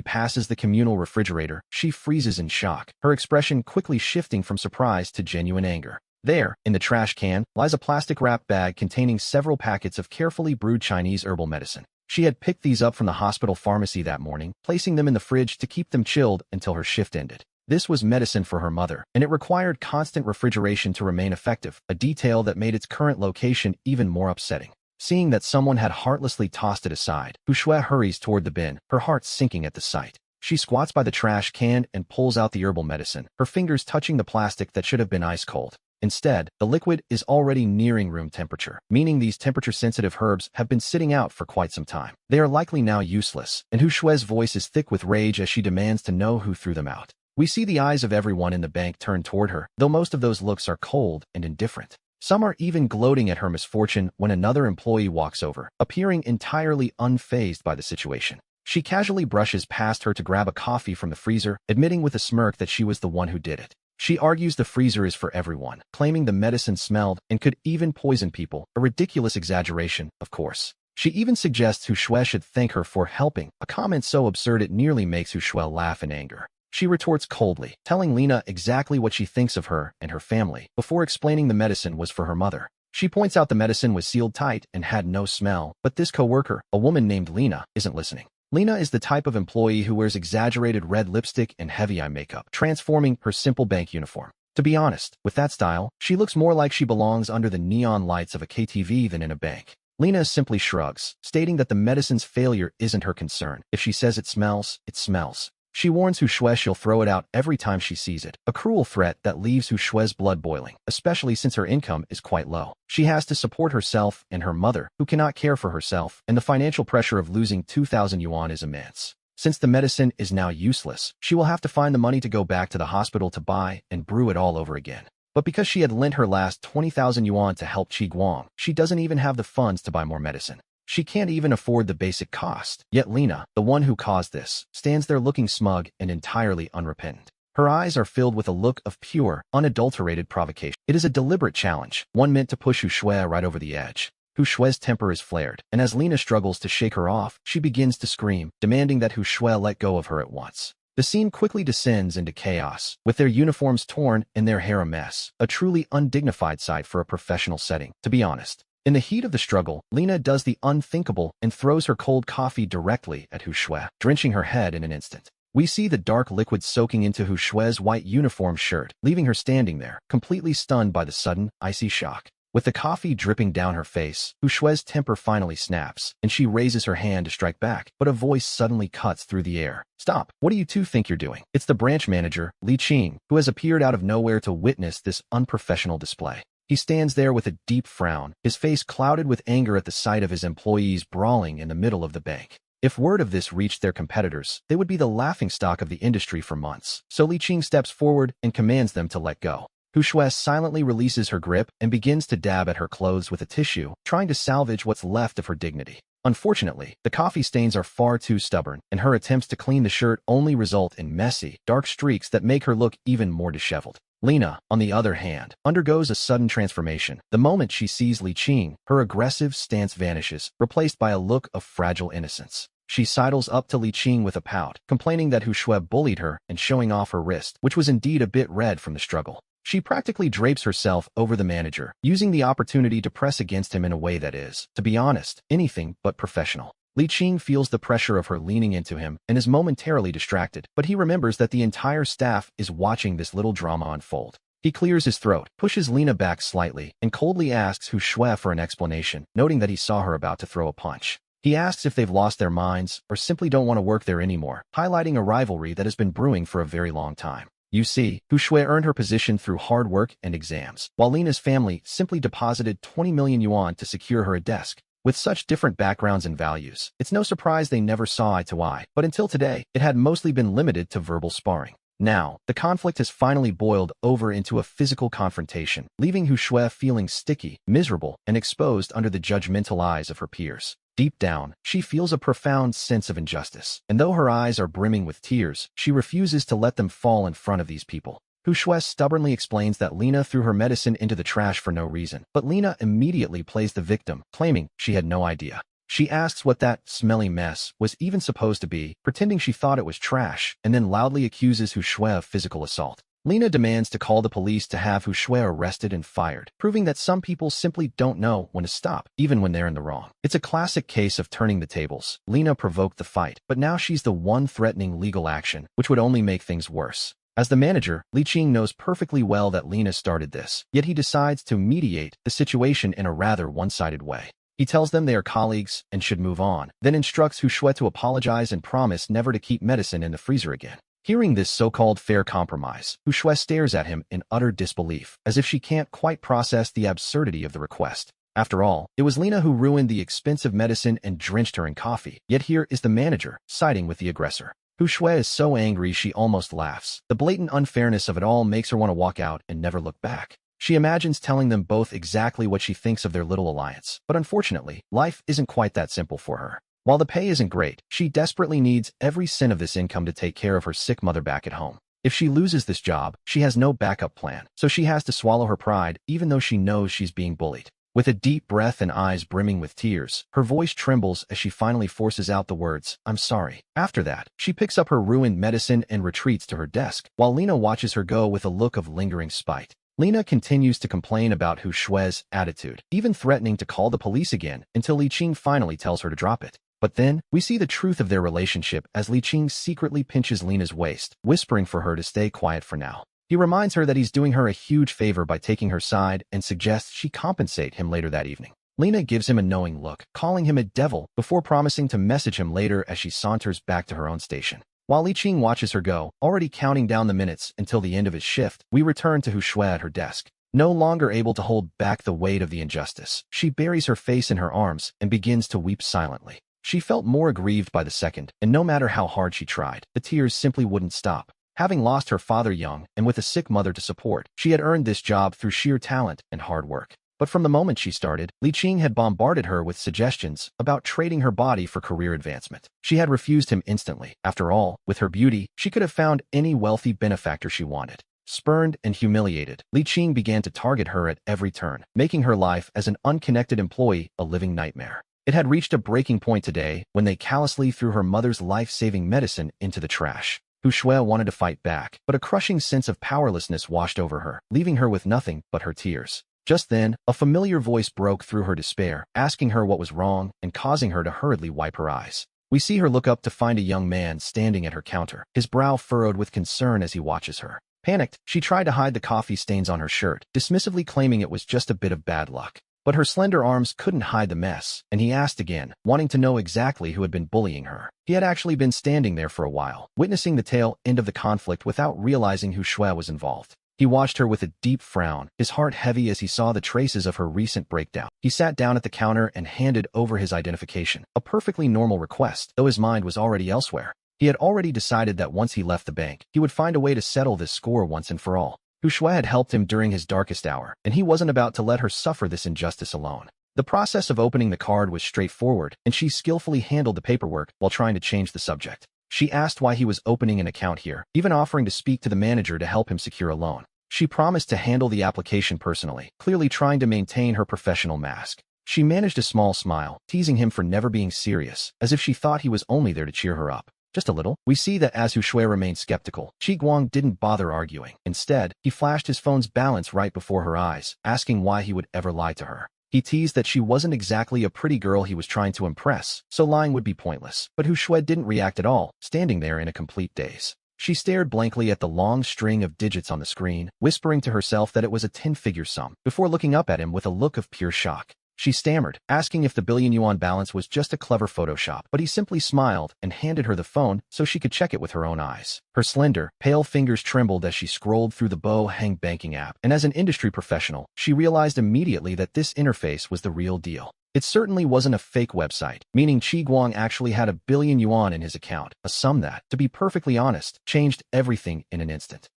passes the communal refrigerator, she freezes in shock, her expression quickly shifting from surprise to genuine anger. There, in the trash can, lies a plastic-wrapped bag containing several packets of carefully brewed Chinese herbal medicine. She had picked these up from the hospital pharmacy that morning, placing them in the fridge to keep them chilled until her shift ended. This was medicine for her mother, and it required constant refrigeration to remain effective, a detail that made its current location even more upsetting. Seeing that someone had heartlessly tossed it aside, Hu Shui hurries toward the bin, her heart sinking at the sight. She squats by the trash can and pulls out the herbal medicine, her fingers touching the plastic that should have been ice cold. Instead, the liquid is already nearing room temperature, meaning these temperature-sensitive herbs have been sitting out for quite some time. They are likely now useless, and Hu Shui's voice is thick with rage as she demands to know who threw them out. We see the eyes of everyone in the bank turn toward her, though most of those looks are cold and indifferent. Some are even gloating at her misfortune when another employee walks over, appearing entirely unfazed by the situation. She casually brushes past her to grab a coffee from the freezer, admitting with a smirk that she was the one who did it. She argues the freezer is for everyone, claiming the medicine smelled and could even poison people, a ridiculous exaggeration, of course. She even suggests Hu Shui should thank her for helping, a comment so absurd it nearly makes Hu Shui laugh in anger. She retorts coldly, telling Lena exactly what she thinks of her and her family, before explaining the medicine was for her mother. She points out the medicine was sealed tight and had no smell, but this coworker, a woman named Lena, isn't listening. Lena is the type of employee who wears exaggerated red lipstick and heavy eye makeup, transforming her simple bank uniform. To be honest, with that style, she looks more like she belongs under the neon lights of a KTV than in a bank. Lena simply shrugs, stating that the medicine's failure isn't her concern. If she says it smells, it smells. She warns Hu Shui she'll throw it out every time she sees it, a cruel threat that leaves Hu Shui's blood boiling, especially since her income is quite low. She has to support herself and her mother, who cannot care for herself, and the financial pressure of losing 2,000 yuan is immense. Since the medicine is now useless, she will have to find the money to go back to the hospital to buy and brew it all over again. But because she had lent her last 20,000 yuan to help Qi Guang, she doesn't even have the funds to buy more medicine. She can't even afford the basic cost. Yet Lena, the one who caused this, stands there looking smug and entirely unrepentant. Her eyes are filled with a look of pure, unadulterated provocation. It is a deliberate challenge, one meant to push Hu Shui right over the edge. Hu Shui's temper is flared, and as Lena struggles to shake her off, she begins to scream, demanding that Hu Shui let go of her at once. The scene quickly descends into chaos, with their uniforms torn and their hair a mess, a truly undignified sight for a professional setting, to be honest. In the heat of the struggle, Lena does the unthinkable and throws her cold coffee directly at Hu Shui, drenching her head in an instant. We see the dark liquid soaking into Hu Shui's white uniform shirt, leaving her standing there, completely stunned by the sudden, icy shock. With the coffee dripping down her face, Hu Shui's temper finally snaps, and she raises her hand to strike back, but a voice suddenly cuts through the air. "Stop! What do you two think you're doing?" It's the branch manager, Li Qing, who has appeared out of nowhere to witness this unprofessional display. He stands there with a deep frown, his face clouded with anger at the sight of his employees brawling in the middle of the bank. If word of this reached their competitors, they would be the laughingstock of the industry for months. So Li Qing steps forward and commands them to let go. Hu Shui silently releases her grip and begins to dab at her clothes with a tissue, trying to salvage what's left of her dignity. Unfortunately, the coffee stains are far too stubborn, and her attempts to clean the shirt only result in messy, dark streaks that make her look even more disheveled. Lena, on the other hand, undergoes a sudden transformation. The moment she sees Li Qing, her aggressive stance vanishes, replaced by a look of fragile innocence. She sidles up to Li Qing with a pout, complaining that Hu Shui bullied her and showing off her wrist, which was indeed a bit red from the struggle. She practically drapes herself over the manager, using the opportunity to press against him in a way that is, to be honest, anything but professional. Li Qing feels the pressure of her leaning into him and is momentarily distracted, but he remembers that the entire staff is watching this little drama unfold. He clears his throat, pushes Lena back slightly, and coldly asks Hu Shui for an explanation, noting that he saw her about to throw a punch. He asks if they've lost their minds or simply don't want to work there anymore, highlighting a rivalry that has been brewing for a very long time. You see, Hu Shui earned her position through hard work and exams, while Lina's family simply deposited 20 million yuan to secure her a desk. With such different backgrounds and values, it's no surprise they never saw eye to eye, but until today, it had mostly been limited to verbal sparring. Now, the conflict has finally boiled over into a physical confrontation, leaving Hu Shui feeling sticky, miserable, and exposed under the judgmental eyes of her peers. Deep down, she feels a profound sense of injustice, and though her eyes are brimming with tears, she refuses to let them fall in front of these people. Hu Shui stubbornly explains that Lina threw her medicine into the trash for no reason, but Lina immediately plays the victim, claiming she had no idea. She asks what that smelly mess was even supposed to be, pretending she thought it was trash, and then loudly accuses Hu Shui of physical assault. Lina demands to call the police to have Hu Shui arrested and fired, proving that some people simply don't know when to stop, even when they're in the wrong. It's a classic case of turning the tables. Lina provoked the fight, but now she's the one threatening legal action, which would only make things worse. As the manager, Li Qing knows perfectly well that Lina started this, yet he decides to mediate the situation in a rather one-sided way. He tells them they are colleagues and should move on, then instructs Hu Shui to apologize and promise never to keep medicine in the freezer again. Hearing this so-called fair compromise, Hu Shui stares at him in utter disbelief, as if she can't quite process the absurdity of the request. After all, it was Lina who ruined the expensive medicine and drenched her in coffee, yet here is the manager, siding with the aggressor. Hu Shui is so angry she almost laughs. The blatant unfairness of it all makes her want to walk out and never look back. She imagines telling them both exactly what she thinks of their little alliance, but unfortunately, life isn't quite that simple for her. While the pay isn't great, she desperately needs every cent of this income to take care of her sick mother back at home. If she loses this job, she has no backup plan, so she has to swallow her pride even though she knows she's being bullied. With a deep breath and eyes brimming with tears, her voice trembles as she finally forces out the words, "I'm sorry." After that, she picks up her ruined medicine and retreats to her desk, while Lina watches her go with a look of lingering spite. Lina continues to complain about Hu Shui's attitude, even threatening to call the police again until Li Qing finally tells her to drop it. But then, we see the truth of their relationship as Li Qing secretly pinches Lina's waist, whispering for her to stay quiet for now. He reminds her that he's doing her a huge favor by taking her side and suggests she compensate him later that evening. Lina gives him a knowing look, calling him a devil, before promising to message him later as she saunters back to her own station. While Li Qing watches her go, already counting down the minutes until the end of his shift, we return to Hu Shui at her desk. No longer able to hold back the weight of the injustice, she buries her face in her arms and begins to weep silently. She felt more aggrieved by the second, and no matter how hard she tried, the tears simply wouldn't stop. Having lost her father young and with a sick mother to support, she had earned this job through sheer talent and hard work. But from the moment she started, Li Qing had bombarded her with suggestions about trading her body for career advancement. She had refused him instantly. After all, with her beauty, she could have found any wealthy benefactor she wanted. Spurned and humiliated, Li Qing began to target her at every turn, making her life as an unconnected employee a living nightmare. It had reached a breaking point today when they callously threw her mother's life-saving medicine into the trash. Hu Shui wanted to fight back, but a crushing sense of powerlessness washed over her, leaving her with nothing but her tears. Just then, a familiar voice broke through her despair, asking her what was wrong and causing her to hurriedly wipe her eyes. We see her look up to find a young man standing at her counter, his brow furrowed with concern as he watches her. Panicked, she tried to hide the coffee stains on her shirt, dismissively claiming it was just a bit of bad luck. But her slender arms couldn't hide the mess, and he asked again, wanting to know exactly who had been bullying her. He had actually been standing there for a while, witnessing the tail end of the conflict without realizing Hu Shui was involved. He watched her with a deep frown, his heart heavy as he saw the traces of her recent breakdown. He sat down at the counter and handed over his identification, a perfectly normal request, though his mind was already elsewhere. He had already decided that once he left the bank, he would find a way to settle this score once and for all. Hu Shui had helped him during his darkest hour, and he wasn't about to let her suffer this injustice alone. The process of opening the card was straightforward, and she skillfully handled the paperwork while trying to change the subject. She asked why he was opening an account here, even offering to speak to the manager to help him secure a loan. She promised to handle the application personally, clearly trying to maintain her professional mask. She managed a small smile, teasing him for never being serious, as if she thought he was only there to cheer her up. Just a little. We see that as Hu Shui remained skeptical, Qi Guang didn't bother arguing. Instead, he flashed his phone's balance right before her eyes, asking why he would ever lie to her. He teased that she wasn't exactly a pretty girl he was trying to impress, so lying would be pointless. But Hu Shui didn't react at all, standing there in a complete daze. She stared blankly at the long string of digits on the screen, whispering to herself that it was a 10-figure sum, before looking up at him with a look of pure shock. She stammered, asking if the billion-yuan balance was just a clever Photoshop, but he simply smiled and handed her the phone so she could check it with her own eyes. Her slender, pale fingers trembled as she scrolled through the Bo-Hang banking app, and as an industry professional, she realized immediately that this interface was the real deal. It certainly wasn't a fake website, meaning Qi Guang actually had $1 billion in his account, a sum that, to be perfectly honest, changed everything in an instant.